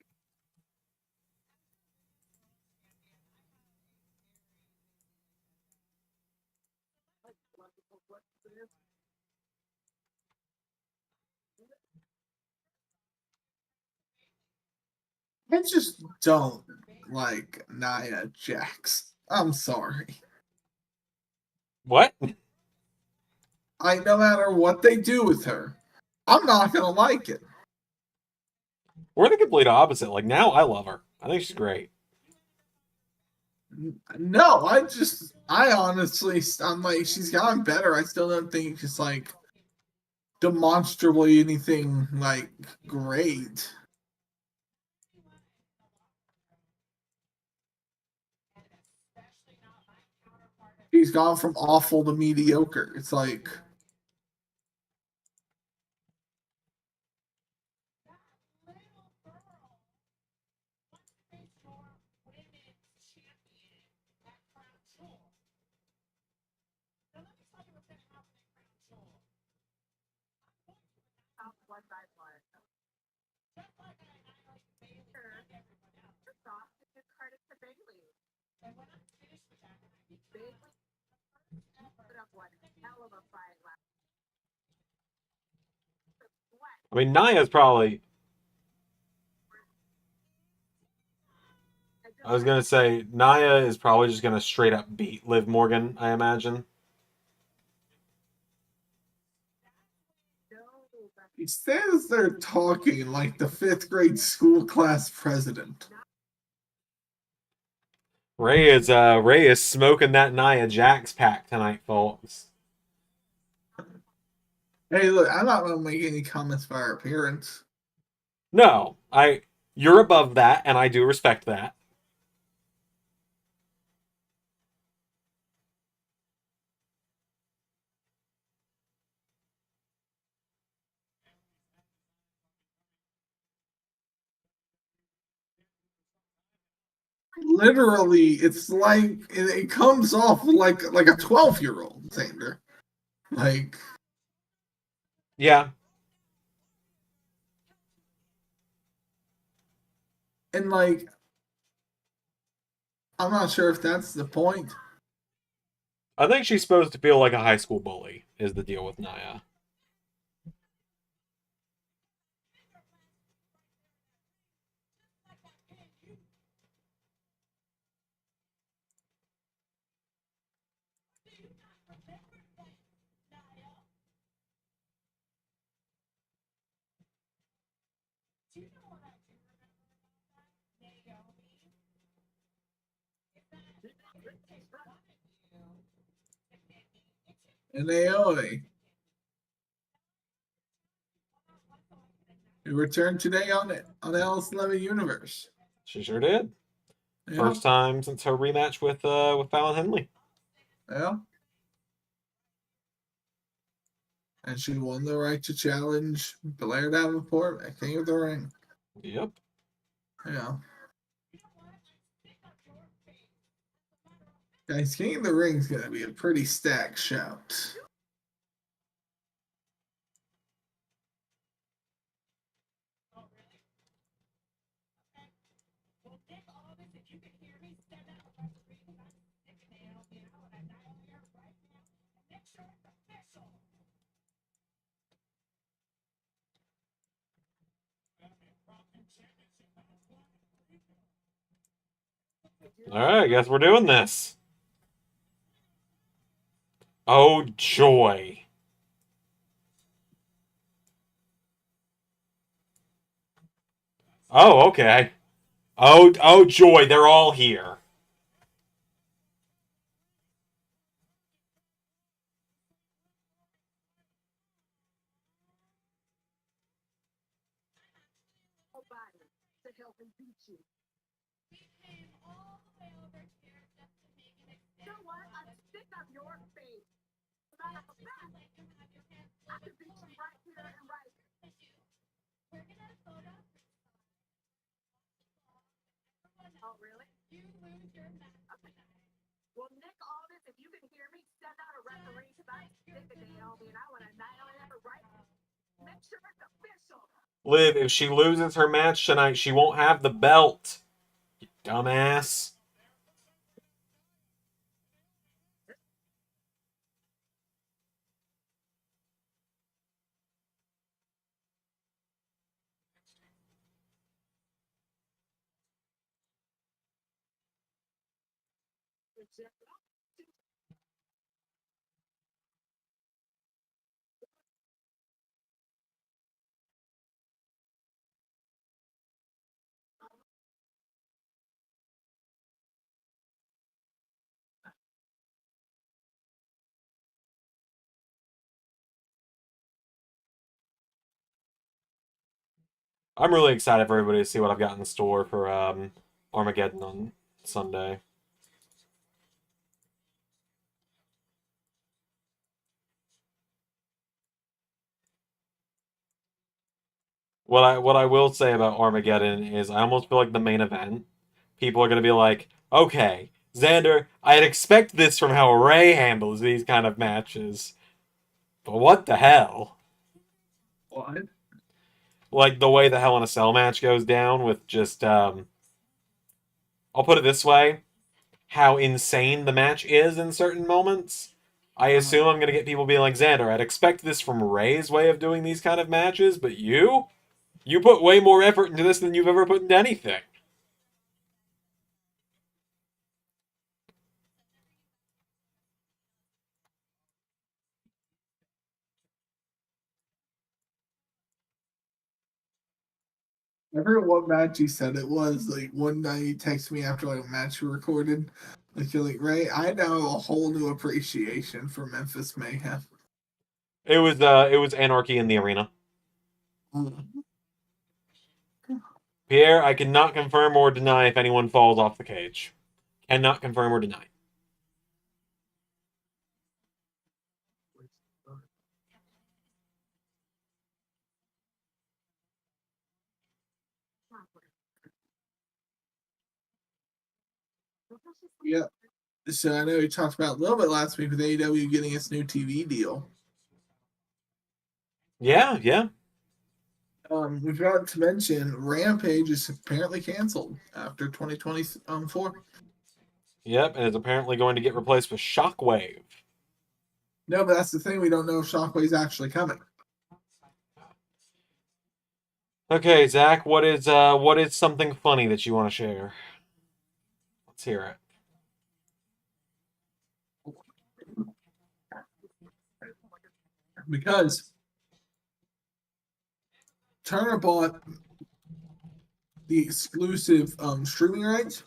I just don't like Nia Jax. I'm sorry. What? No matter what they do with her, I'm not gonna like it. We're the complete opposite. Like, now I love her. I think she's great. No, I honestly, I'm like, she's gotten better. I still don't think it's like demonstrably anything like great. He's gone from awful to mediocre. It's like I mean, Nia's probably. I was gonna say Nia is probably just gonna straight up beat Liv Morgan. I imagine. he stands there talking like the fifth grade school class president. Ray is smoking that Nia Jax pack tonight, folks. Hey, look, I'm not gonna make any comments about her appearance. No, you're above that, and I do respect that. literally, it's like it comes off like a 12-year-old Xander. Like, Yeah. and like, I'm not sure if that's the point. I think she's supposed to feel like a high school bully, is the deal with Naya. And Naomi, it returned today on Alice 11 Universe. She sure did. Yeah, First time since her rematch with Fallon Henley. yeah. And she won the right to challenge Blair Davenport at King of the Ring. Yep. Yeah. Guys, King of the Ring's gonna be a pretty stacked shout. Alright, I guess we're doing this. Oh, joy. Oh, okay. Oh, joy, they're all here. Nobody to help and beat you. You know what? I stick up your face. Matter of fact, I could beat you right here and right. Oh, really? Okay. Well, Nick Aldis, if you can hear me, send out a referee because I'm sick of Naomi and I want to annihilate her right now. Make sure it's official. Liv, if she loses her match tonight, she won't have the belt. You dumbass. I'm really excited for everybody to see what I've got in store for Armageddon on Sunday. What I will say about Armageddon is I almost feel like the main event, people are gonna be like, okay, Xander, I'd expect this from how Ray handles these kind of matches. But what the hell? What? Like the way the Hell in a Cell match goes down with just I'll put it this way, how insane the match is in certain moments. I assume I'm gonna get people being like, Xander, I'd expect this from Ray's way of doing these kind of matches, but you put way more effort into this than you've ever put into anything. I forget what match he said it was. Like one night he texted me after like a match we recorded. Like you're like, Ray, I now have a whole new appreciation for Memphis Mayhem. It was Anarchy in the Arena. Mm. Pierre, I cannot confirm or deny if anyone falls off the cage. Cannot confirm or deny. Yeah. So I know we talked about a little bit last week with AEW getting its new TV deal. Yeah, yeah. We forgot to mention Rampage is apparently canceled after 2024. Yep, and it's apparently going to get replaced with Shockwave. No, but that's the thing. We don't know if Shockwave's actually coming. Okay, Zach, what is something funny that you want to share? Let's hear it. Because Turner bought the exclusive streaming rights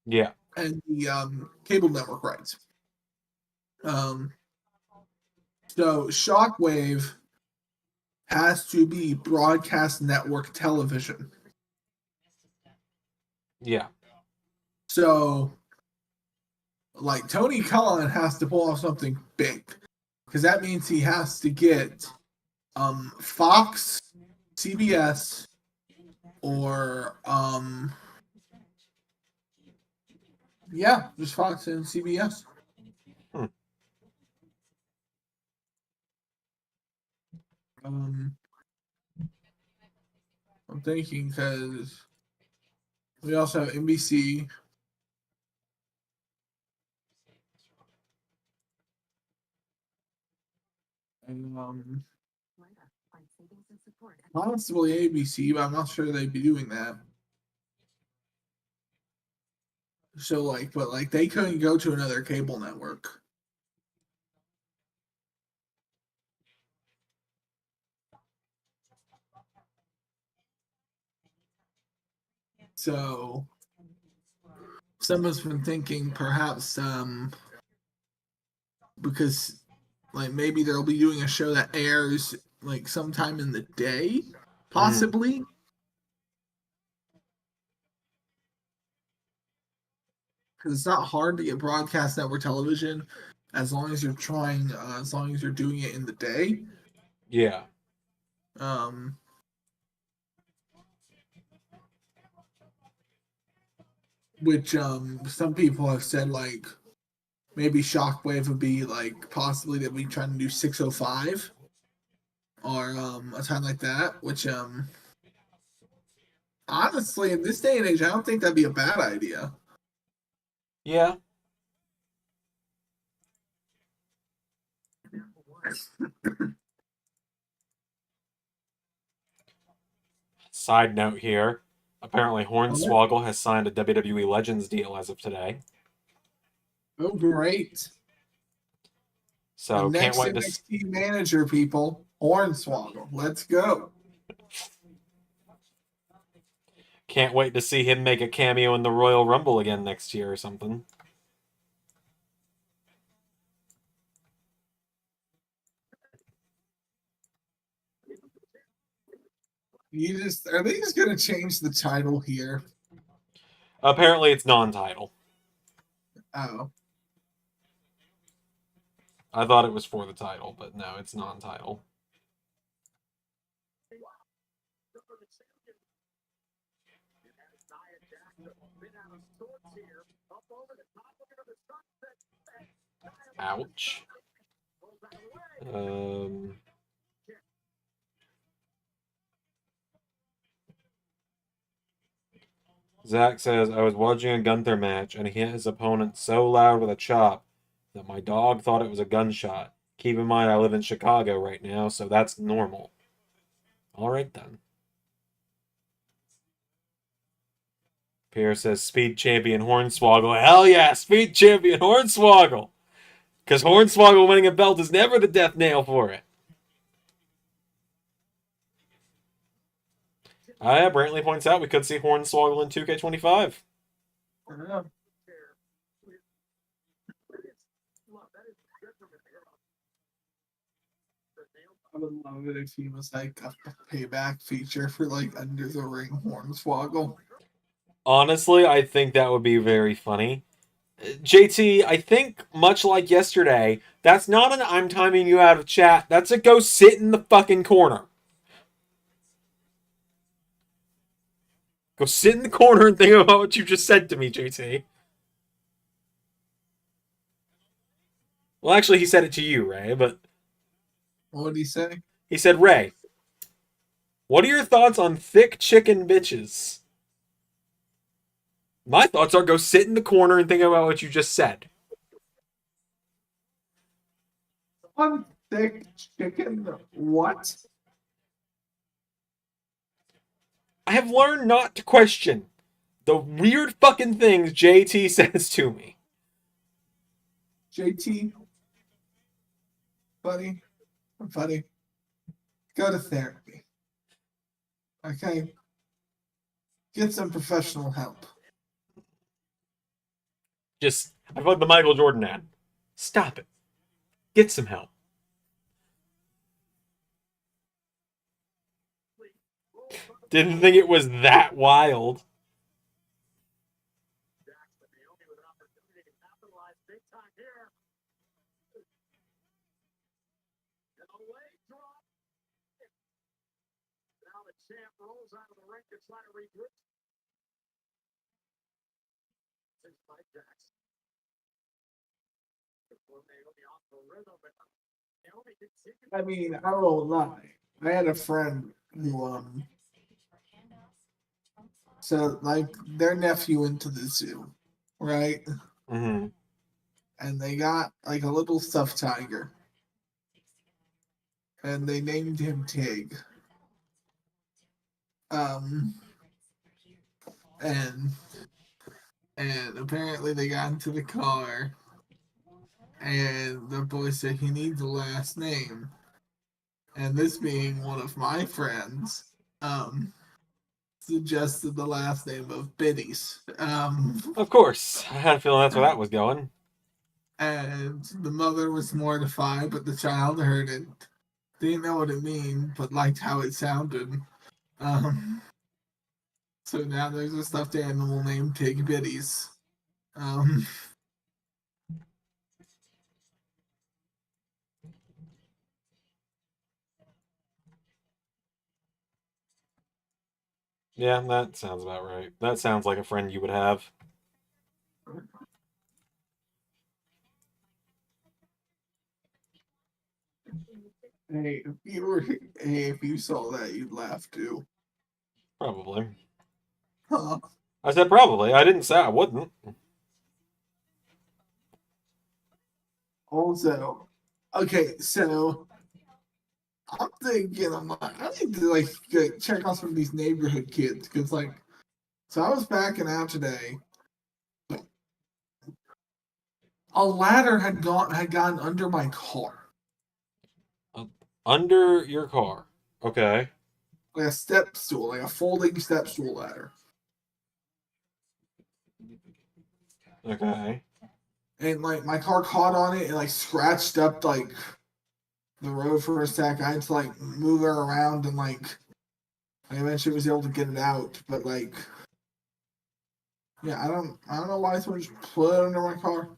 Yeah. and the cable network rights. So Shockwave has to be broadcast network television. Yeah. So, like, Tony Khan has to pull off something big because that means he has to get Fox, CBS, or yeah, just Fox and CBS. Hmm. I'm thinking because we also have NBC. And possibly ABC, but I'm not sure they'd be doing that. So but they couldn't go to another cable network. So someone's been thinking perhaps because like maybe they'll be doing a show that airs like sometime in the day, possibly. Because it's not hard to get broadcast network television as long as you're as long as you're doing it in the day. Yeah. Which some people have said like maybe Shockwave would be like possibly that we trying to do 6:05 or a time like that, which honestly in this day and age I don't think that'd be a bad idea. Yeah. Side note here. Apparently Hornswoggle has signed a WWE Legends deal as of today. Oh great. So The can't next wait to NXT manager, people, Hornswoggle. Let's go. can't wait to see him make a cameo in the Royal Rumble again next year or something. Are they just gonna change the title here? Apparently it's non-title. Oh. I thought it was for the title, but no, it's non-title. Ouch. Zach says, I was watching a Gunther match and he hit his opponent so loud with a chop that my dog thought it was a gunshot. Keep in mind I live in Chicago right now, so that's normal. Alright then. Pierre says, Speed Champion Hornswoggle. Hell yeah, Speed Champion Hornswoggle! Because Hornswoggle winning a belt is never the death nail for it. Yeah, Brantley points out we could see Hornswoggle in 2K25. I would love it if he was like a payback feature for like Under the Ring Hornswoggle. Honestly, I think that would be very funny. JT, I think much like yesterday, that's not an I'm timing you out of chat. That's a go sit in the fucking corner. Go sit in the corner and think about what you just said to me, JT. Well, actually, he said it to you, Ray, but What did he say? he said, Ray, what are your thoughts on thick chicken bitches? My thoughts are go sit in the corner and think about what you just said. One thick chicken. What? I have learned not to question the weird fucking things JT says to me. JT, buddy, go to therapy. Okay? Get some professional help. Just, I feel like the Michael Jordan ad. Stop it. Get some help. Didn't think it was that wild. Jackson, Naomi with an opportunity to capitalize big time here. And a leg drop. Now the champ rolls out of the ring to try to regroup. Since Mike Jackson. Before Naomi off the rhythm, but Naomi continues. I mean, I won't lie. I had a friend who so like their nephew went to the zoo, right? Mm-hmm. And they got like a little stuffed tiger. And they named him Tig. Um and apparently they got into the car and the boy said he needs a last name. And this being one of my friends, suggested the last name of Biddies. Of course. I had a feeling that's where that was going. And the mother was mortified, but the child heard it. Didn't know what it meant, but liked how it sounded. So now there's a stuffed animal named Pig Biddies. Yeah, that sounds about right. That sounds like a friend you would have. If you saw that, you'd laugh too. Probably. Huh? I said probably. I didn't say I wouldn't. Also, okay, so I'm thinking, I need to like check out some of these neighborhood kids because, like, so I was backing out today. A ladder had gotten under my car, Under your car. Okay. like a step stool, like a folding step stool ladder. Okay. And like my car caught on it and like scratched up like the road for a sec. I had to like move her around and like I eventually was able to get it out. But like, yeah, I don't know why someone just put it under my car.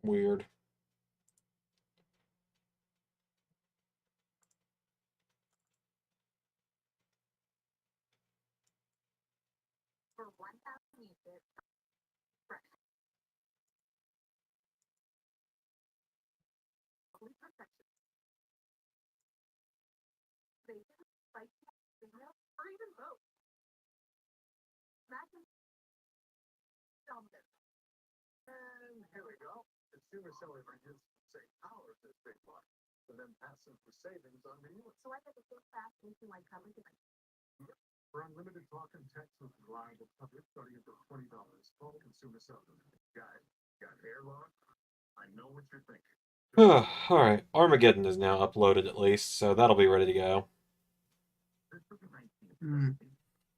Weird. For 1,000 units, fresh. Complete protection. Bacon, spicy, female, or even both. Imagine dominant. And here we go. Consumer celebrating same power as this big buck, and then passing for savings on renewal. So I get the full fast nationwide coverage if I For unlimited talk and text with reliable coverage starting at just $20. Call Consumer Celebrating. Got hair loss? I know what you're thinking. Alright. Armageddon is now uploaded at least, so that'll be ready to go. This is the 19th Mm.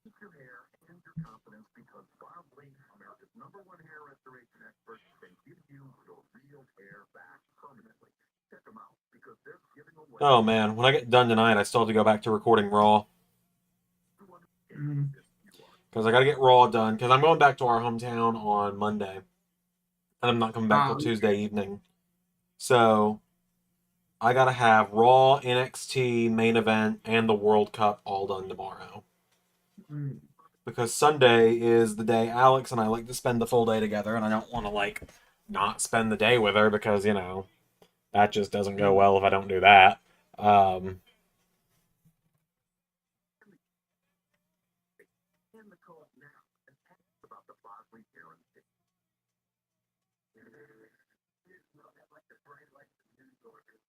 Keep your hair and your confidence because Bob Lee, America's #1 hair restoration expert, can give you your real hair back permanently. Check them out because they're giving away. Oh man, when I get done tonight, I still have to go back to recording Raw. Mm. Because I gotta get Raw done, because I'm going back to our hometown on Monday. And I'm not coming back till Tuesday evening. So, I gotta have Raw, NXT, main event, and the World Cup all done tomorrow. Mm. Because Sunday is the day Alex and I like to spend the full day together, and I don't want to, like, not spend the day with her because, that just doesn't go well if I don't do that. Um, In the call now and ask about the Bosley guarantee. Like the brain, like the news order.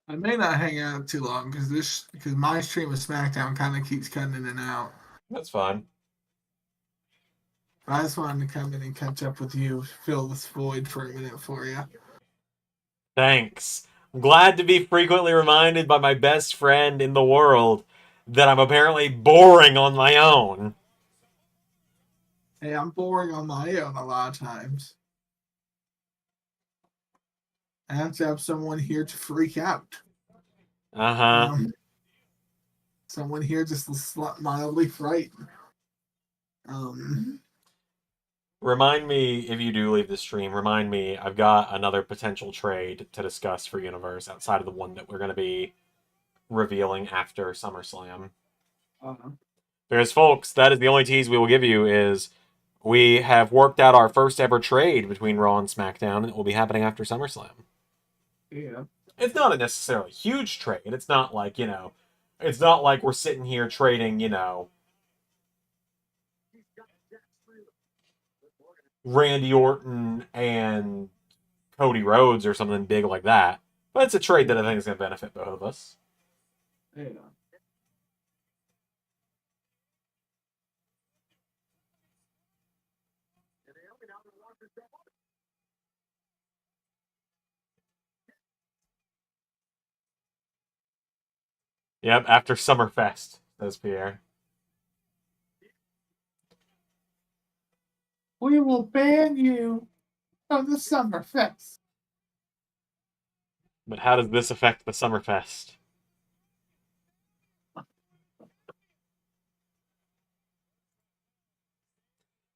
I may not hang out too long because my stream of SmackDown kind of keeps cutting in and out. that's fine. I just wanted to come in and catch up with you, fill this void for a minute for you. Thanks. I'm glad to be frequently reminded by my best friend in the world that I'm apparently boring on my own. Hey, I'm boring on my own a lot of times. I have to have someone here to freak out. Uh huh. Someone here just mildly frightened. Um, Remind me if you do leave the stream. Remind me, I've got another potential trade to discuss for Universe outside of the one that we're going to be revealing after SummerSlam. Because, folks, that is the only tease we will give you is we have worked out our first ever trade between Raw and SmackDown, and it will be happening after SummerSlam. yeah. It's not a necessarily huge trade. It's not like, it's not like we're sitting here trading, Randy Orton and Cody Rhodes or something big like that. But it's a trade that I think is going to benefit both of us. Yeah. Yep, after Summerfest, says Pierre. We will ban you from the Summerfest. But how does this affect the Summerfest?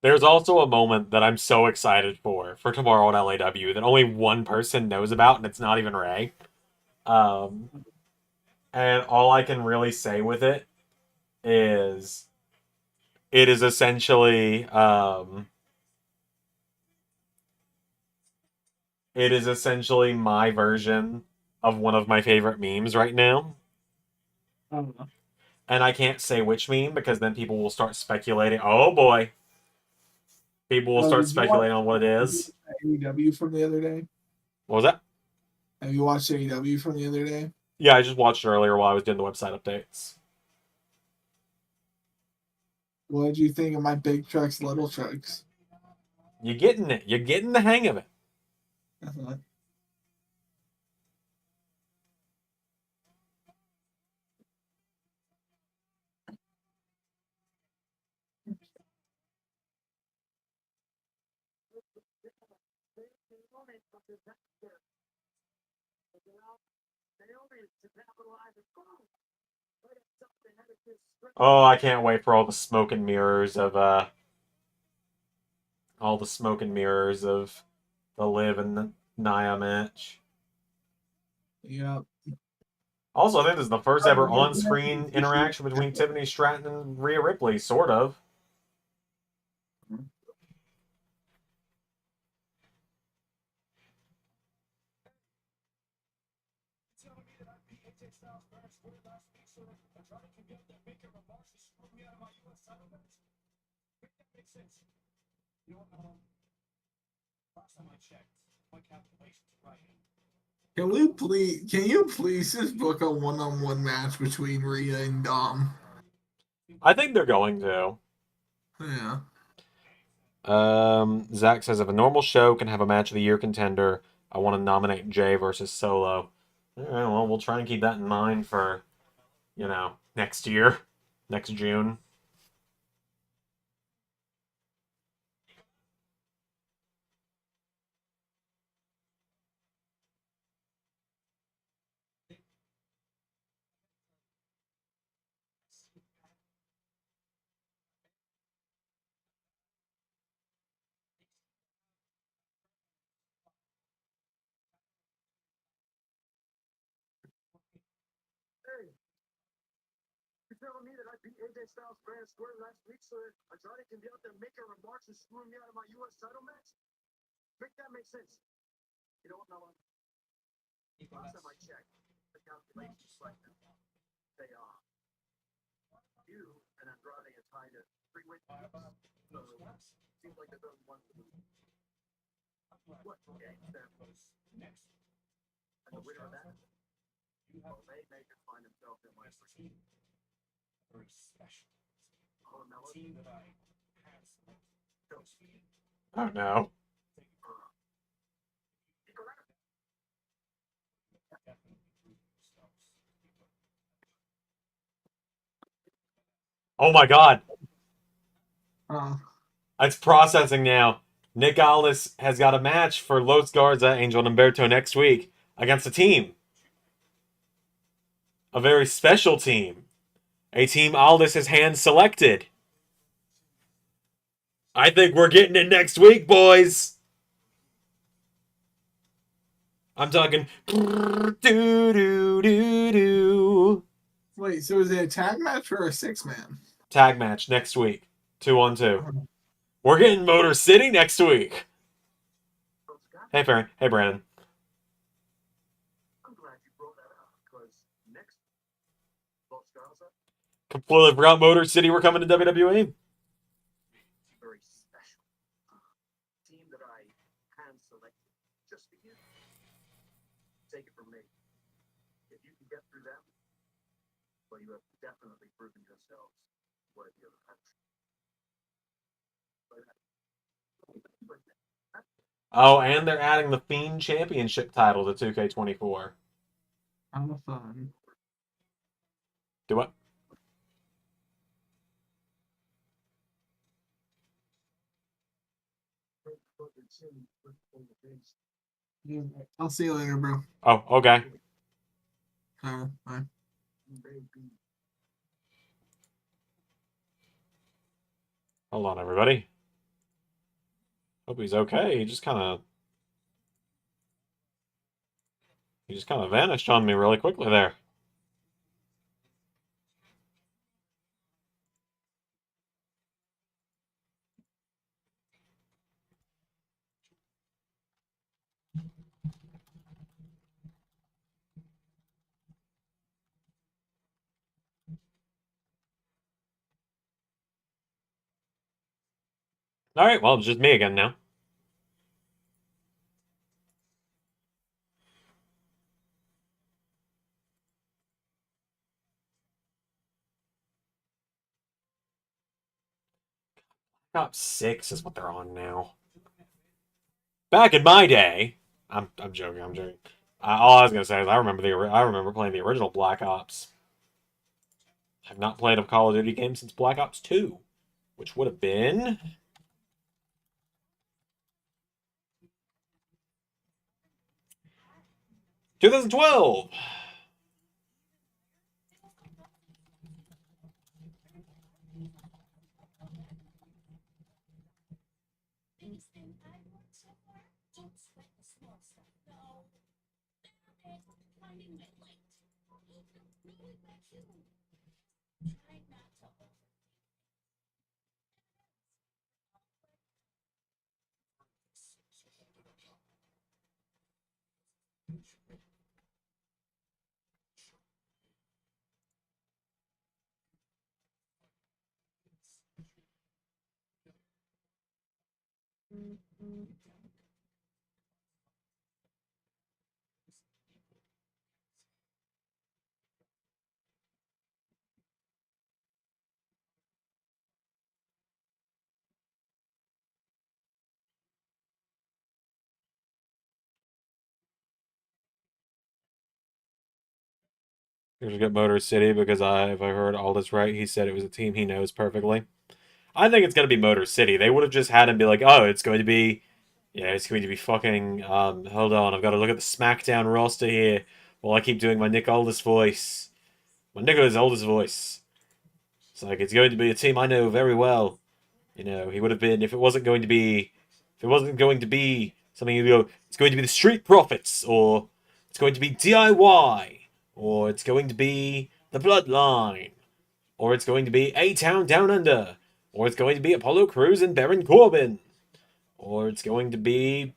There's also a moment that I'm so excited for tomorrow in LAW that only one person knows about, and it's not even Ray. Um, and all I can really say with is it is essentially my version of one of my favorite memes right now. And I can't say which meme because then people will start speculating. Oh boy. People will start speculating on what it is. AEW from the other day. What was that? Have you watched AEW from the other day? Yeah, I just watched it earlier while I was doing the website updates. What did you think of my big trucks, little trucks? You're getting it. You're getting the hang of it. Uh-huh. Oh, I can't wait for all the smoke and mirrors of the Liv and the Nia match. Yeah. Also, I think this is the first ever on-screen interaction between Tiffany Stratton and Rhea Ripley, sort of. Telling me that I beat AJ Styles fair and square last week, so I try to forget that making remarks to screw me out of my U.S. title match. Make that make sense. You know what? Last time I checked, my calculations are right. Can you please just book a one-on-one match between Rhea and Dom? I think they're going to. Yeah. Zach says if a normal show can have a match of the year contender, I want to nominate Jay versus Solo. All right, well, we'll try and keep that in mind for, next year, next June. telling me that I beat AJ Styles fair and square last week so that Andrade can be out there making remarks and screwing me out of my U.S. title match? Make that make sense. You know what, Melo? Last time I checked, the calculations right now pay off. You and Andrade are tied to 3 wins. So seems like there's only one to lose. What game that was next? And the winner of that? Well, may could find himself in my team. Very special. Oh, Melo. Team that I have selected. Oh no. Oh my god. Oh. It's processing now. Nick Aldis has got a match for Los Garza, Angel and Humberto next week against a team. A very special team. A team Aldis has hand selected. I think we're getting it next week, boys. I'm talking. Wait, so is it a tag match or a 6-man? Tag match next week. 2-on-2. We're getting Motor City next week. Hey, Farron. Hey, Brandon. I'm glad you brought that up because next Los Garza, Completely forgot Motor City were coming to WWE. very special team that I hand selected just for you. Take it from me. If you can get through them, well, you have definitely proven yourselves worthy of a match. Oh, and they're adding the Fiend Championship title to 2K24. How fun. Do what? I'll see you later, bro. Oh, okay. Bye. Hold on, everybody. Hope he's okay. He just kind of vanished on me really quickly there. All right, well, it's just me again now. Top 6 is what they're on now. Back in my day, I'm joking. All I was gonna say is I remember playing the original Black Ops. I've not played a Call of Duty game since Black Ops 2, which would have been 2012. Anything I want so far? Don't sweat the small stuff. No. Finding my light. Really back soon. Try not to overthink. You're gonna get Motor City because if I heard all this right, he said it was a team he knows perfectly. I think it's gonna be Motor City. They would have just had him be like, oh, it's going to be, yeah, it's going to be fucking. Hold on, I've got to look at the SmackDown roster here while I keep doing my Nick Aldis voice. My Nick Aldis voice. It's like it's going to be a team I know very well. You know, he would have been if it wasn't going to be something you go, it's going to be the Street Profits, or it's going to be DIY, or it's going to be the Bloodline. or it's going to be A-Town Down Under, or it's going to be Apollo Crews and Baron Corbin, or it's going to be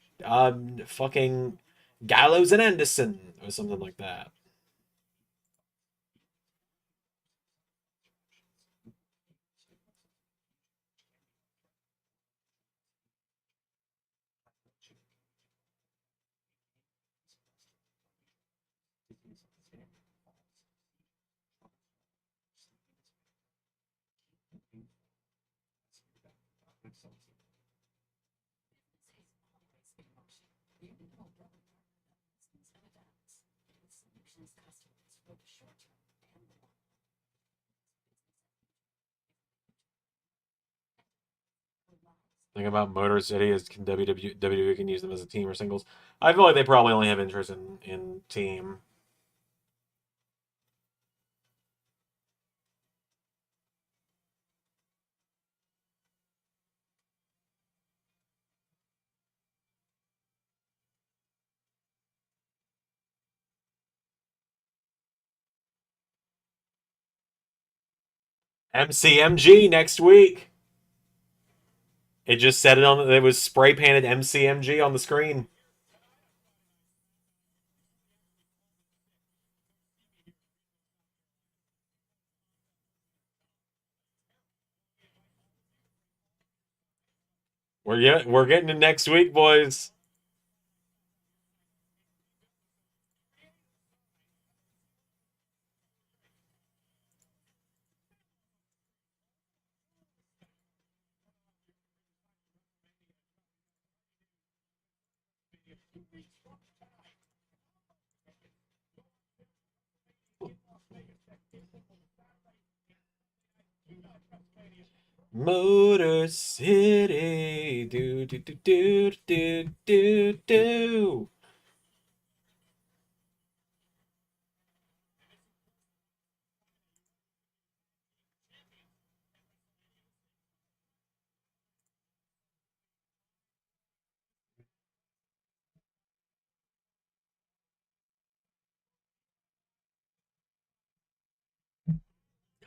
fucking Gallows and Anderson, or something like that. Thing about Motor City is can WWE can use them as a team or singles. I feel like they probably only have interest in team. MCMG next week. It just said it on. It was spray painted MCMG on the screen. We're getting it next week, boys. Motor City, do do do do do do do.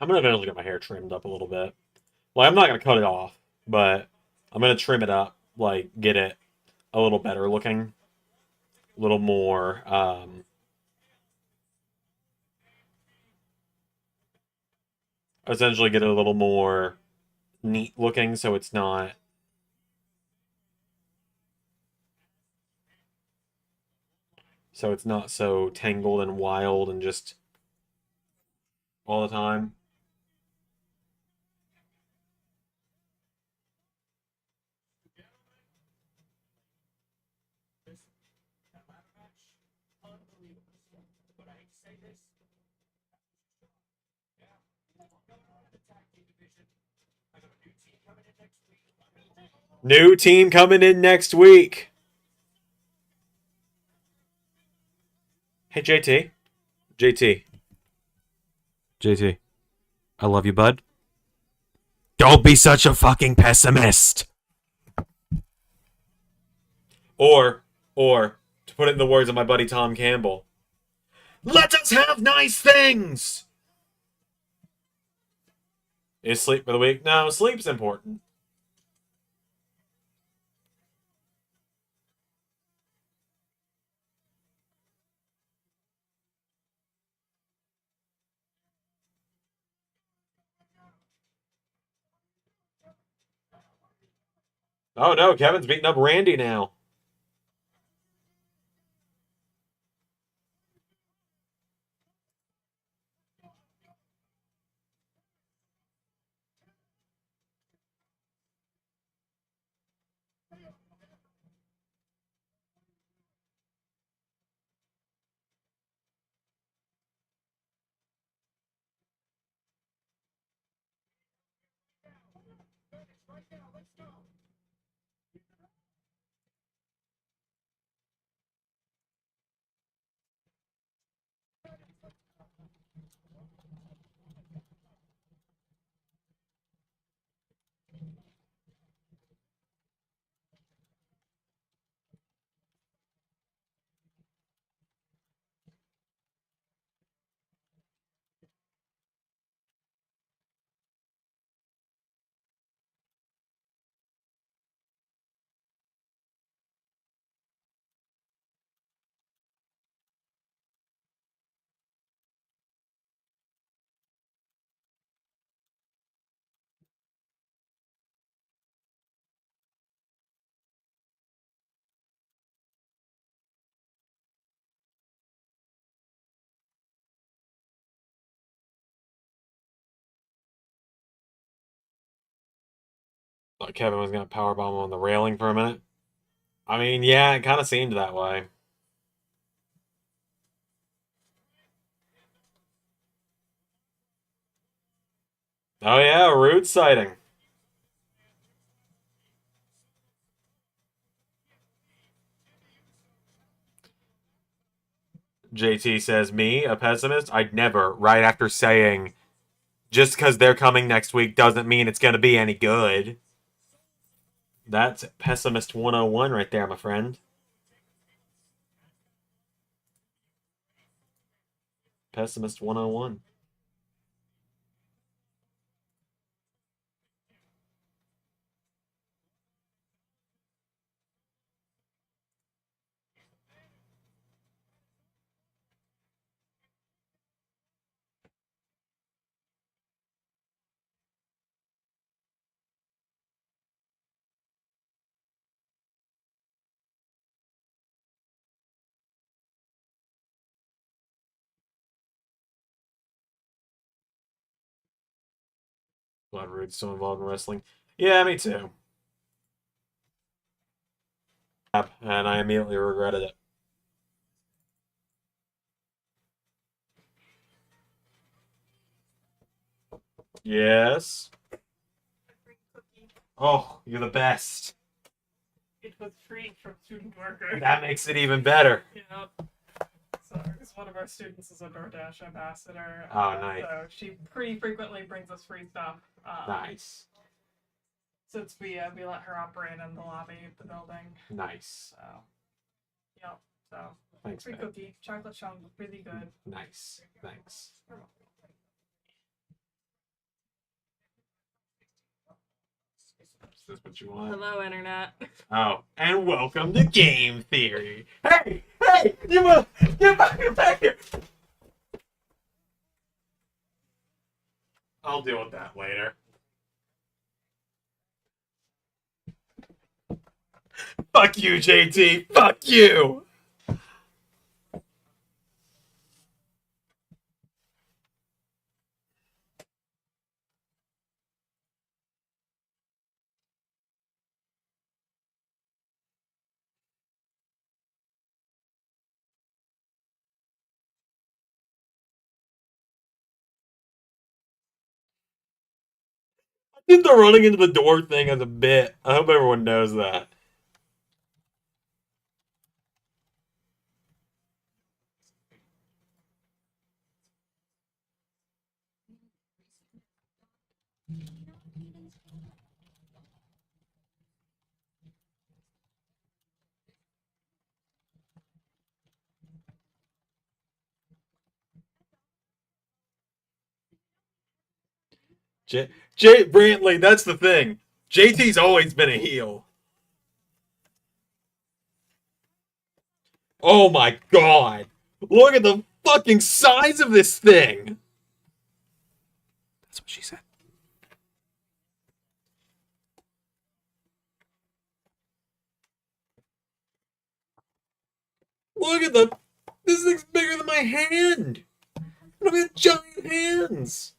I'm gonna eventually get my hair trimmed up a little bit. Like I'm not gonna cut it off, but I'm gonna trim it up, like get it a little better looking, a little more. Essentially, get it a little more neat looking, so it's not so tangled and wild and just all the time. New team coming in next week. Hey JT, JT, JT. I love you, bud. Don't be such a fucking pessimist. Or, to put it in the words of my buddy Tom Campbell, let us have nice things. Is sleep for the week? No, sleep's important. Oh no, Kevin's beating up Randy now. Thought Kevin was going to powerbomb him on the railing for a minute. I mean, yeah, it kind of seemed that way. Oh yeah, rude sighting. JT says, me, a pessimist? I'd never, right after saying, just because they're coming next week doesn't mean it's going to be any good. That's Pessimist 101 right there, my friend. Pessimist 101. Glad Rude's still involved in wrestling. Yeah, me too. And I immediately regretted it. Yes. Oh, you're the best. It was free from student worker. That makes it even better. Yeah. So, because one of our students is a DoorDash ambassador. Oh, nice. So she pretty frequently brings us free stuff. Nice. Since we let her operate in the lobby of the building. Nice. So, yep. So, Thanks, free man. cookie. Chocolate chunk, really good. Nice. Thanks. Is this what you want? Hello, internet. Oh, and welcome to Game Theory. Hey, hey, get back here. I'll deal with that later. Fuck you, JT. Fuck you. I did the running into the door thing as a bit. I hope everyone knows that. Jay Brantley, that's the thing. JT's always been a heel. Oh my god. Look at the fucking size of this thing. That's what she said. Look at the. This thing's bigger than my hand. Look at giant hands.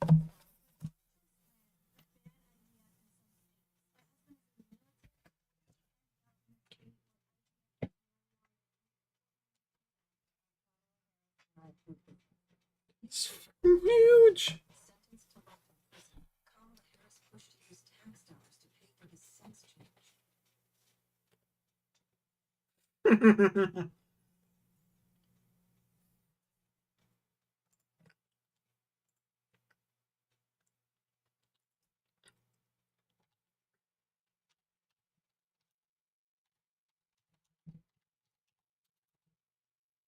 It's huge.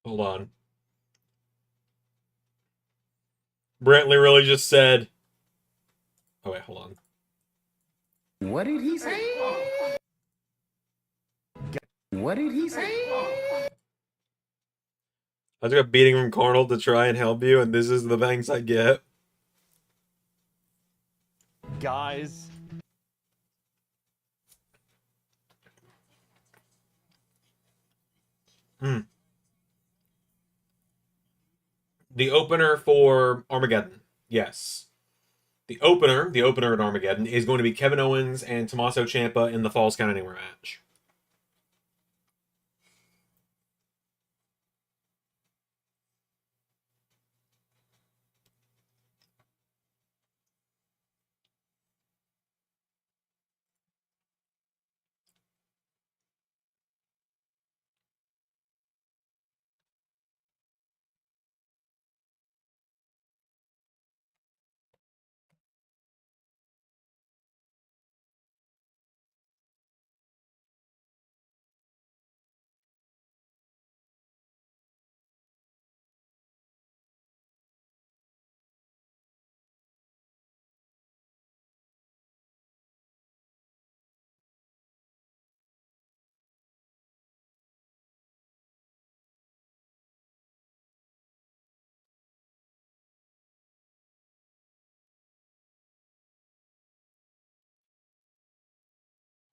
Hold on. Brantley really just said. Oh, wait, hold on. What did he say? What did he say? I took a beating from Carnal to try and help you, and this is the thanks I get. Guys. The opener for Armageddon. Yes. The opener at Armageddon is going to be Kevin Owens and Tommaso Ciampa in the Falls Count Anywhere match.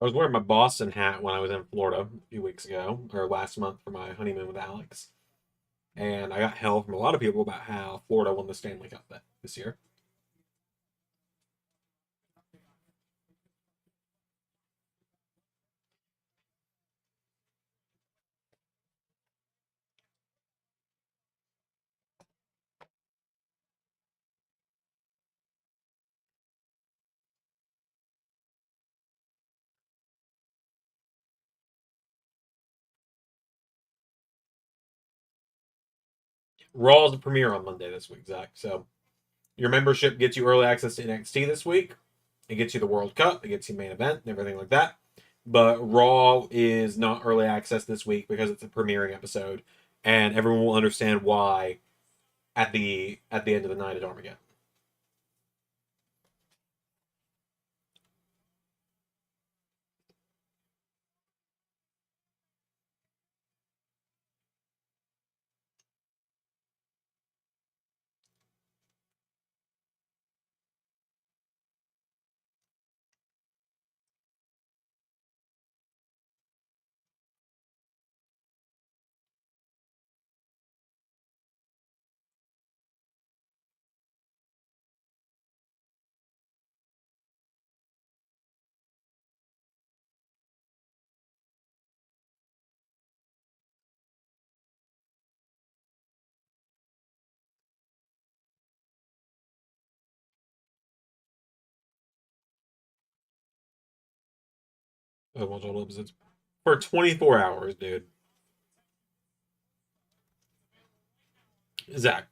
I was wearing my Boston hat when I was in Florida a few weeks ago, or last month for my honeymoon with Alex. And I got hell from a lot of people about how Florida won the Stanley Cup this year. Raw is the premiere on Monday this week, Zach. So your membership gets you early access to NXT this week. It gets you the World Cup. It gets you main event and everything like that. But Raw is not early access this week because it's a premiering episode, and everyone will understand why at the end of the night at Armageddon. Oh, watch all episodes for 24 hours, dude. Zach,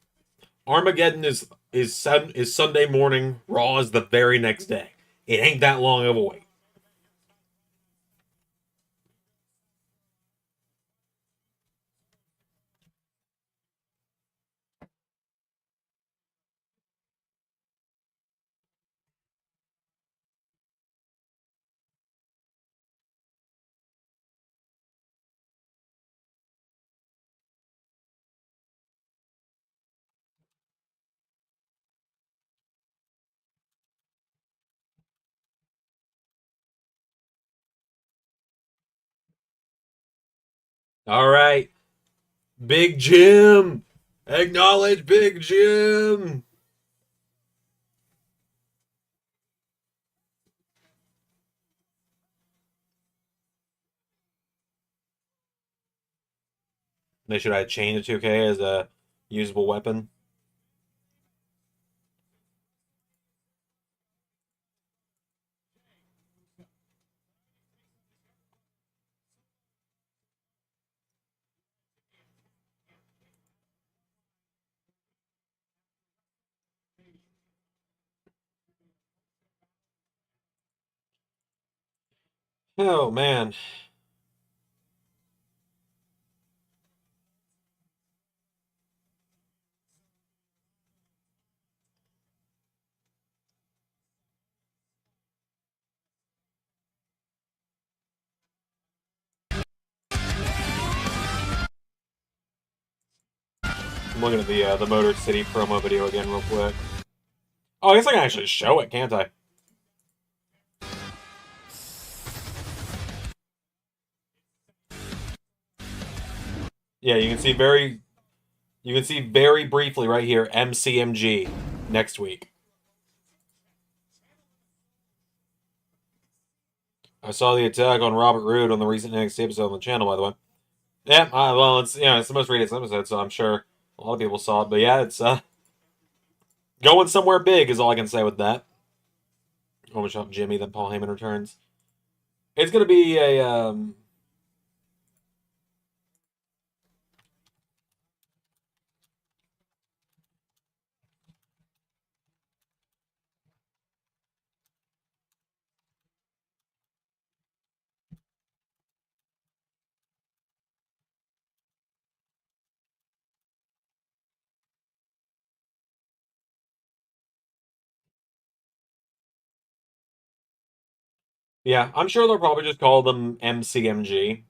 Armageddon is Sunday morning. Raw is the very next day. It ain't that long of a wait. All right, Big Jim, acknowledge Big Jim. They should have changed the 2K as a usable weapon. Oh man. I'm looking at the Motor City promo video again real quick. Oh, I guess I can actually show it, can't I? Yeah, you can see very briefly right here MCMG next week. I saw the attack on Robert Roode on the recent NXT episode on the channel, by the way. Yeah, well, it's it's the most rated episode, so I'm sure a lot of people saw it. But yeah, it's going somewhere big is all I can say with that. Almost shot Jimmy, then Paul Heyman returns. It's gonna be a yeah, I'm sure they'll probably just call them MCMG.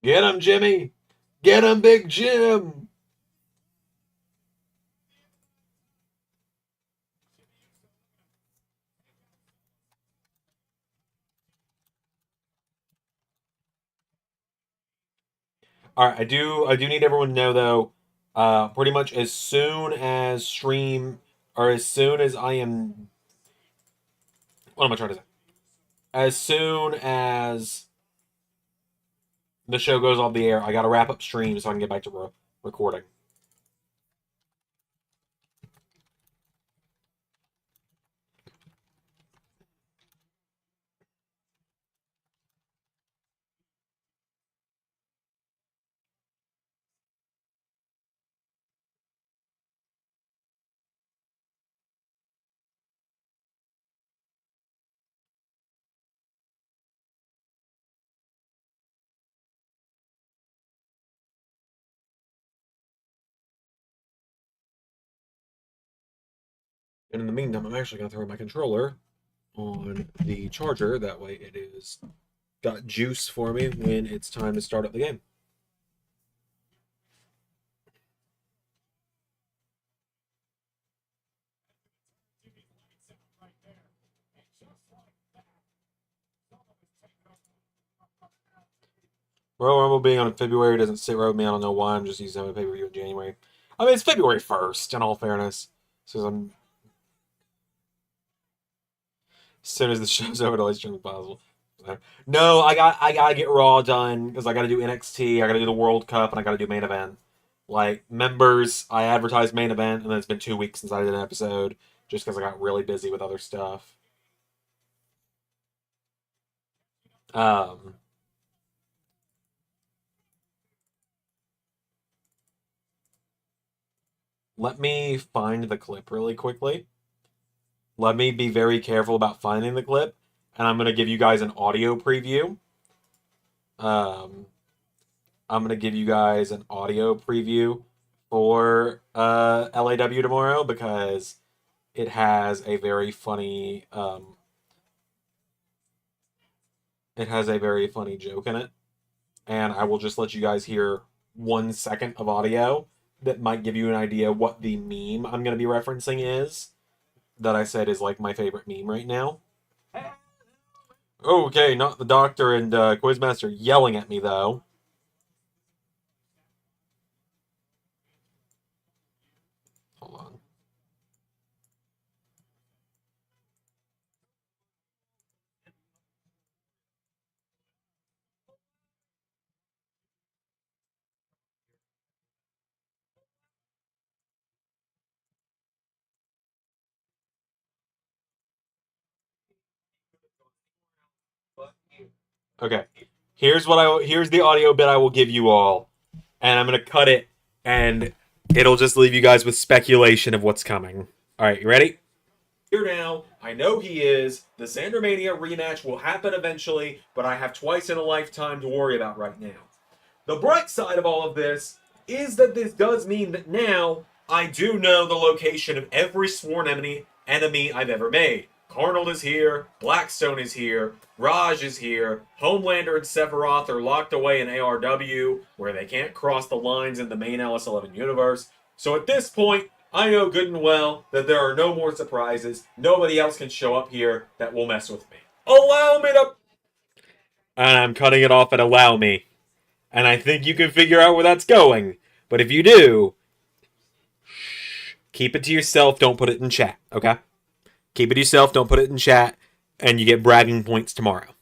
Get him, Jimmy! Get him, Big Jim! All right, I do need everyone to know though. Pretty much as soon as stream or as soon as I am, what am I trying to say? As soon as the show goes off the air, I got to wrap up stream so I can get back to recording. And in the meantime, I'm actually going to throw my controller on the charger. That way it is got juice for me when it's time to start up the game. Royal Rumble being on February doesn't sit right with me. I don't know why. I'm just using a pay-per-view in January. I mean, it's February 1st, in all fairness. So I'm as soon as the show's over, the stream as possible. No, I gotta get Raw done because I gotta do NXT, I gotta do the World Cup, and I gotta do main event. Like members, I advertised main event, and then it's been 2 weeks since I did an episode, just because I got really busy with other stuff. Um, Let me find the clip really quickly. Let me be very careful about finding the clip, and I'm gonna give you guys an audio preview. Um, I'm gonna give you guys an audio preview for LAW tomorrow because it has a very funny joke in it, and I will just let you guys hear 1 second of audio that might give you an idea what the meme I'm gonna be referencing is that I said is like my favorite meme right now. Okay, not the doctor and Quizmaster yelling at me though. Hold on. Okay. Here's the audio bit I will give you all, and I'm gonna cut it, and it'll just leave you guys with speculation of what's coming. All right, you ready? Here now, I know he is. The Xandermania rematch will happen eventually, but I have twice in a lifetime to worry about right now. The bright side of all of this is that this does mean that now I do know the location of every sworn enemy I've ever made. Arnold is here, Blackstone is here, Raj is here, Homelander and Sephiroth are locked away in ARW, where they can't cross the lines in the main LS11 universe. So at this point, I know good and well that there are no more surprises. Nobody else can show up here that will mess with me. Allow me to... And I'm cutting it off at allow me. And I think you can figure out where that's going. But if you do, keep it to yourself. Don't put it in chat, okay? Keep it to yourself. Don't put it in chat. And you get bragging points tomorrow.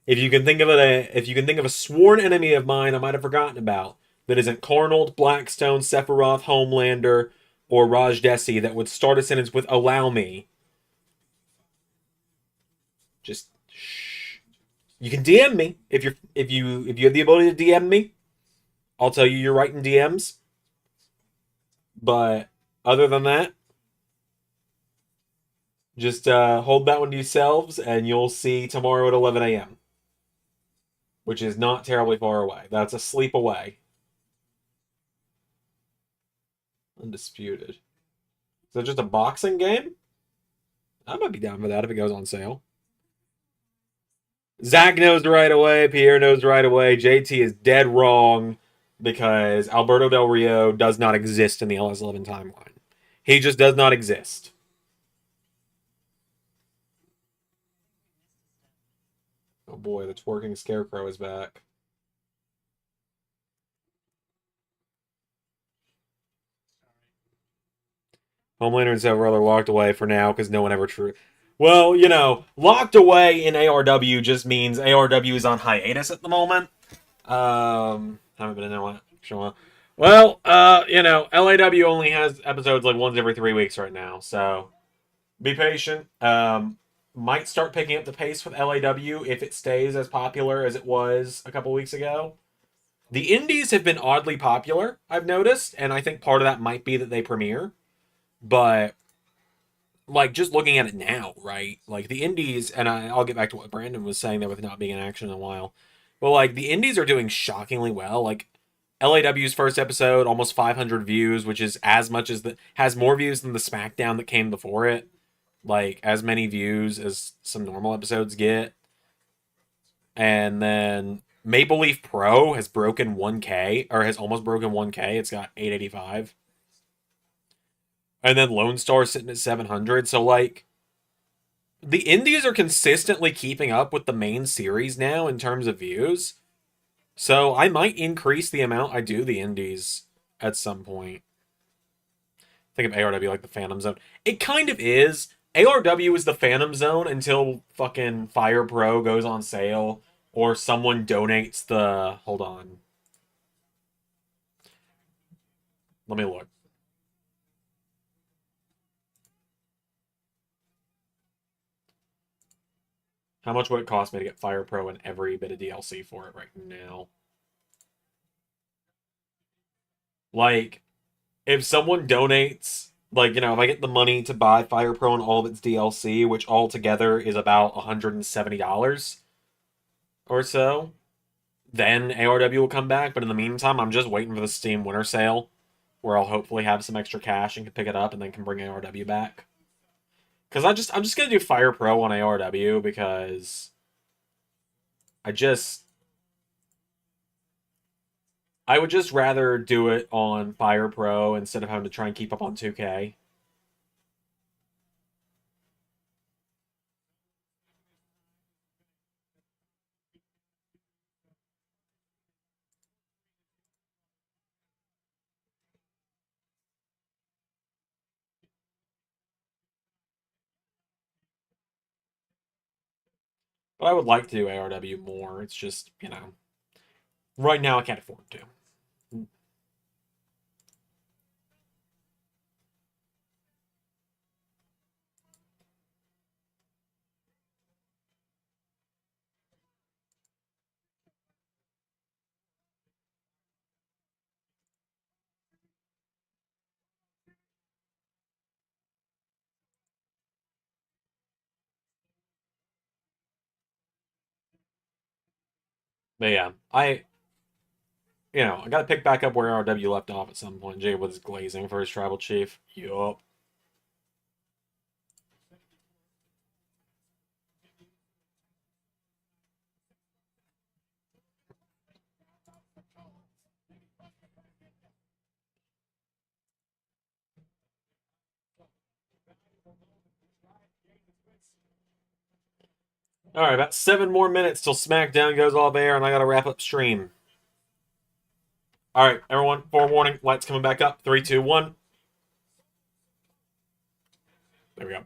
If you can think of a sworn enemy of mine I might have forgotten about that isn't Carnold, Blackstone, Sephiroth, Homelander, or Raj Desi that would start a sentence with "allow me," just shh. You can DM me if you have the ability to DM me. I'll tell you you're writing DMs. But other than that, just hold that one to yourselves, and you'll see tomorrow at 11 a.m., which is not terribly far away. That's a sleep away. Undisputed. Is that just a boxing game? I might be down for that if it goes on sale. Zach knows right away. Pierre knows right away. JT is dead wrong because Alberto Del Rio does not exist in the LS11 timeline. He just does not exist. Oh boy, the twerking scarecrow is back. Homelander and several other locked away for now because no one ever true. Well, locked away in ARW just means ARW is on hiatus at the moment. Haven't been in there one. Well, LAW only has episodes like once every 3 weeks right now, so be patient. Might start picking up the pace with LAW if it stays as popular as it was a couple weeks ago. The indies have been oddly popular, I've noticed, and I think part of that might be that they premiere. But like just looking at it now, right? Like the indies, and I'll get back to what Brandon was saying there with not being in action in a while. But like the indies are doing shockingly well. Like LAW's first episode, almost 500 views, which is as much as has more views than the SmackDown that came before it. Like as many views as some normal episodes get. And then Maple Leaf Pro has broken 1K, or has almost broken 1K. It's got 885. And then Lone Star sitting at 700. So, like, the indies are consistently keeping up with the main series now in terms of views. So, I might increase the amount I do the indies at some point. Think of ARW like the Phantom Zone. It kind of is. ARW is the Phantom Zone until fucking Fire Pro goes on sale or someone donates the... Hold on. Let me look. How much would it cost me to get Fire Pro and every bit of DLC for it right now? Like, if someone donates, like, if I get the money to buy Fire Pro and all of its DLC, which altogether is about $170 or so, then ARW will come back. But in the meantime, I'm just waiting for the Steam Winter Sale, where I'll hopefully have some extra cash and can pick it up and then can bring ARW back. Because I'm just gonna do Fire Pro on ARW because I would just rather do it on Fire Pro instead of having to try and keep up on 2K. But I would like to do ARW more. It's just, right now I can't afford to. But yeah, you know, I got to pick back up where RW left off at some point. Jay was glazing for his tribal chief. Yup. All right, about 7 more minutes till SmackDown goes off air, and I got to wrap up stream. All right, everyone, forewarning, lights coming back up. 3, 2, 1. There we go.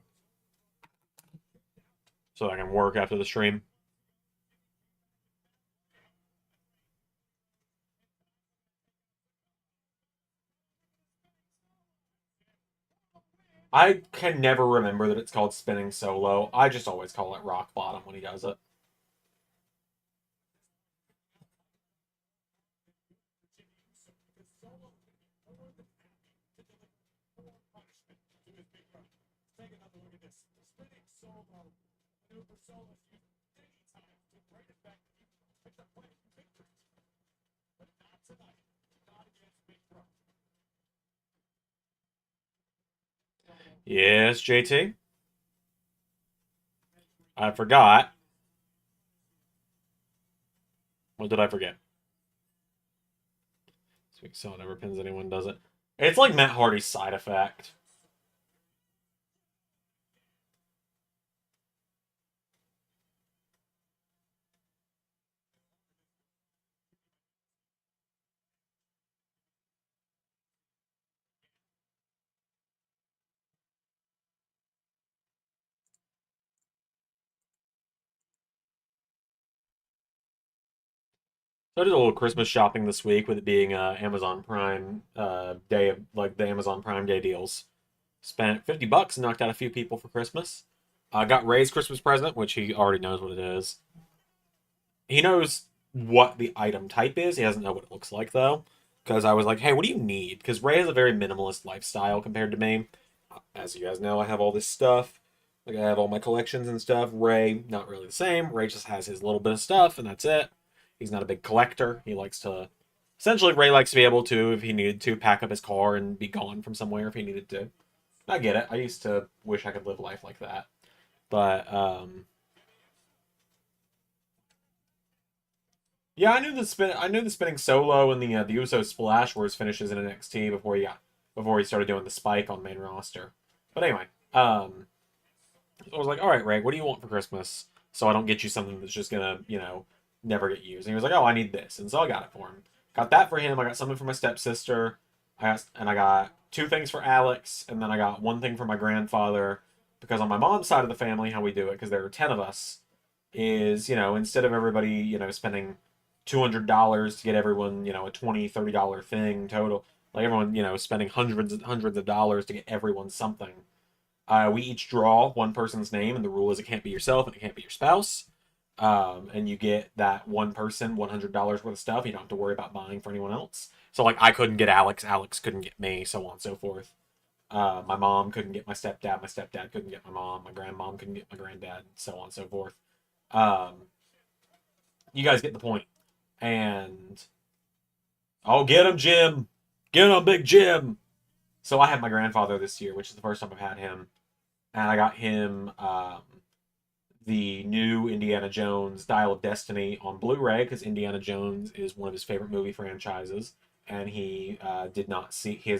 So I can work after the stream. I can never remember that it's called spinning solo. I just always call it rock bottom when he does it. Take another look at this. The spinning solo maneuver solo is used many times to bring it back to you. It's a quick victory. But not tonight. Not against Big Bro. Yes, JT. I forgot. What did I forget? Sweet so never pins anyone, does it? It's like Matt Hardy's side effect. So I did a little Christmas shopping this week with it being Amazon Prime day of like the Amazon Prime Day deals. Spent $50 and knocked out a few people for Christmas. I got Ray's Christmas present, which he already knows what it is. He knows what the item type is. He doesn't know what it looks like though. Because I was like, hey, what do you need? Because Ray has a very minimalist lifestyle compared to me. As you guys know, I have all this stuff. Like I have all my collections and stuff. Ray, not really the same. Ray just has his little bit of stuff and that's it. He's not a big collector. He likes to essentially Ray likes to be able to, if he needed to, pack up his car and be gone from somewhere if he needed to. I get it. I used to wish I could live life like that. But yeah, I knew the spinning solo and the Uso splash were his finishes in NXT before he started doing the spike on main roster. But anyway, I was like, all right, Ray, what do you want for Christmas? So I don't get you something that's just gonna, never get used. And he was like, oh, I need this, and so I got it for him. Got that for him. I got something for my stepsister. I got 2 things for Alex, and then I got 1 thing for my grandfather. Because on my mom's side of the family, how we do it, because there are 10 of us, is instead of everybody spending $200 to get everyone a $20-$30 thing total, like everyone spending hundreds of dollars to get everyone something. We each draw one person's name, and the rule is it can't be yourself and it can't be your spouse. And you get that one person $100 worth of stuff. You don't have to worry about buying for anyone else. So like I couldn't get Alex, Alex couldn't get me, so on and so forth. My mom couldn't get my stepdad couldn't get my mom, my grandmom couldn't get my granddad, so on and so forth. You guys get the point. And oh, get him, Jim! Get him, Big Jim! So I had my grandfather this year, which is the first time I've had him, and I got him the new Indiana Jones Dial of Destiny on Blu-ray because Indiana Jones is one of his favorite movie franchises, and he has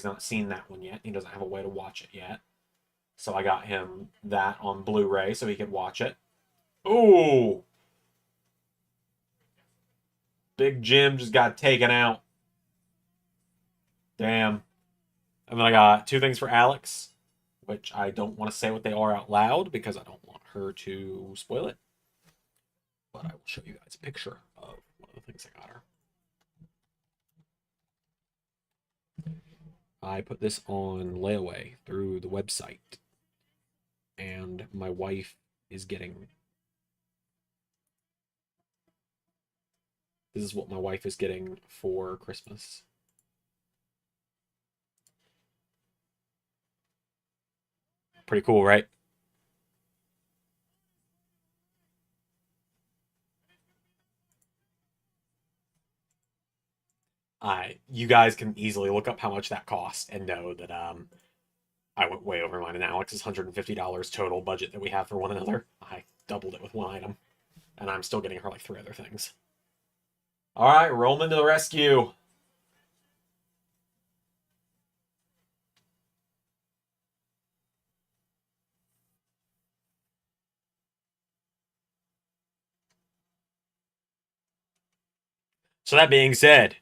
not seen that one yet. He doesn't have a way to watch it yet, so I got him that on Blu-ray so he could watch it. Ooh, Big Jim just got taken out. Damn. And then I got 2 things for Alex, which I don't want to say what they are out loud because I don't want her to spoil it. But I will show you guys a picture of one of the things I got her. I put this on layaway through the website, and my wife is getting. This is what my wife is getting for Christmas. Pretty cool, right? you guys can easily look up how much that cost and know that I went way over mine and Alex's $150 total budget that we have for one another. I doubled it with one item, and I'm still getting her like 3 other things. All right, Roman to the rescue. So that being said,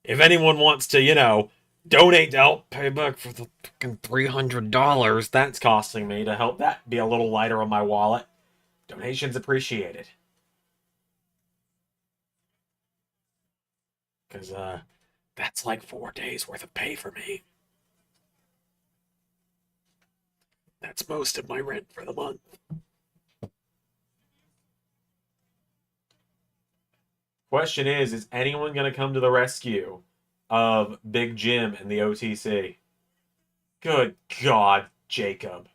if anyone wants to, donate to help pay back for the fucking $300 that's costing me to help that be a little lighter on my wallet, donations appreciated. Because, that's like 4 days worth of pay for me. That's most of my rent for the month. Question is anyone going to come to the rescue of Big Jim and the OTC? Good God, Jacob.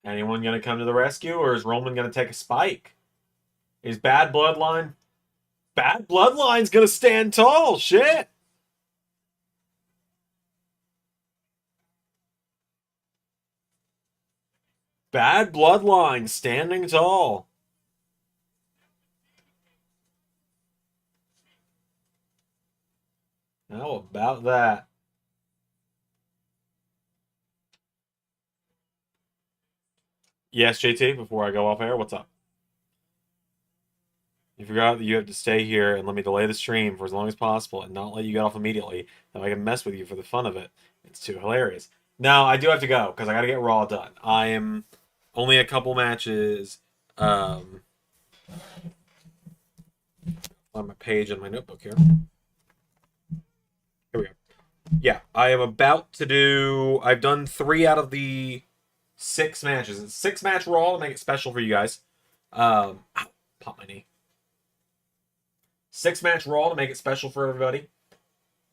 Anyone going to come to the rescue, or is Roman going to take a spike? Is Bad Bloodline? Bad Bloodline's going to stand tall. Shit. Bad Bloodline standing tall. How about that? Yes, JT, before I go off air, what's up? You forgot that you have to stay here and let me delay the stream for as long as possible and not let you get off immediately, so I can mess with you for the fun of it. It's too hilarious. No, I do have to go, because I got to get Raw done. I am only a couple matches on my page in my notebook here. Here we go. Yeah, I am about to do... I've done 3 out of the 6 matches. It's 6-match Raw to make it special for you guys. Ow, pop my knee. 6-match Raw to make it special for everybody,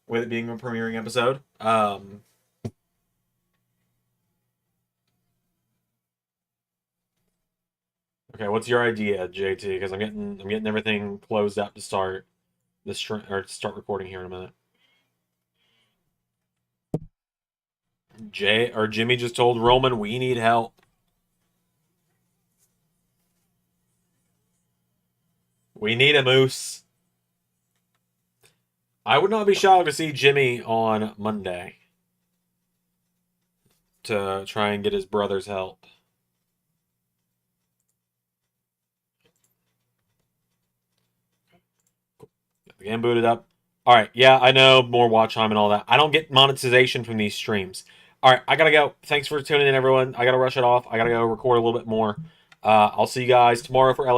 with it being a premiering episode. Okay, what's your idea, JT? Because I'm getting everything closed up to start the stream or to start recording here in a minute. Jimmy just told Roman we need help. We need a moose. I would not be shocked to see Jimmy on Monday to try and get his brother's help. The game booted up. All right, yeah, I know, more watch time and all that. I don't get monetization from these streams. All right, I gotta go. Thanks for tuning in, everyone. I gotta rush it off. I gotta go record a little bit more. I'll see you guys tomorrow for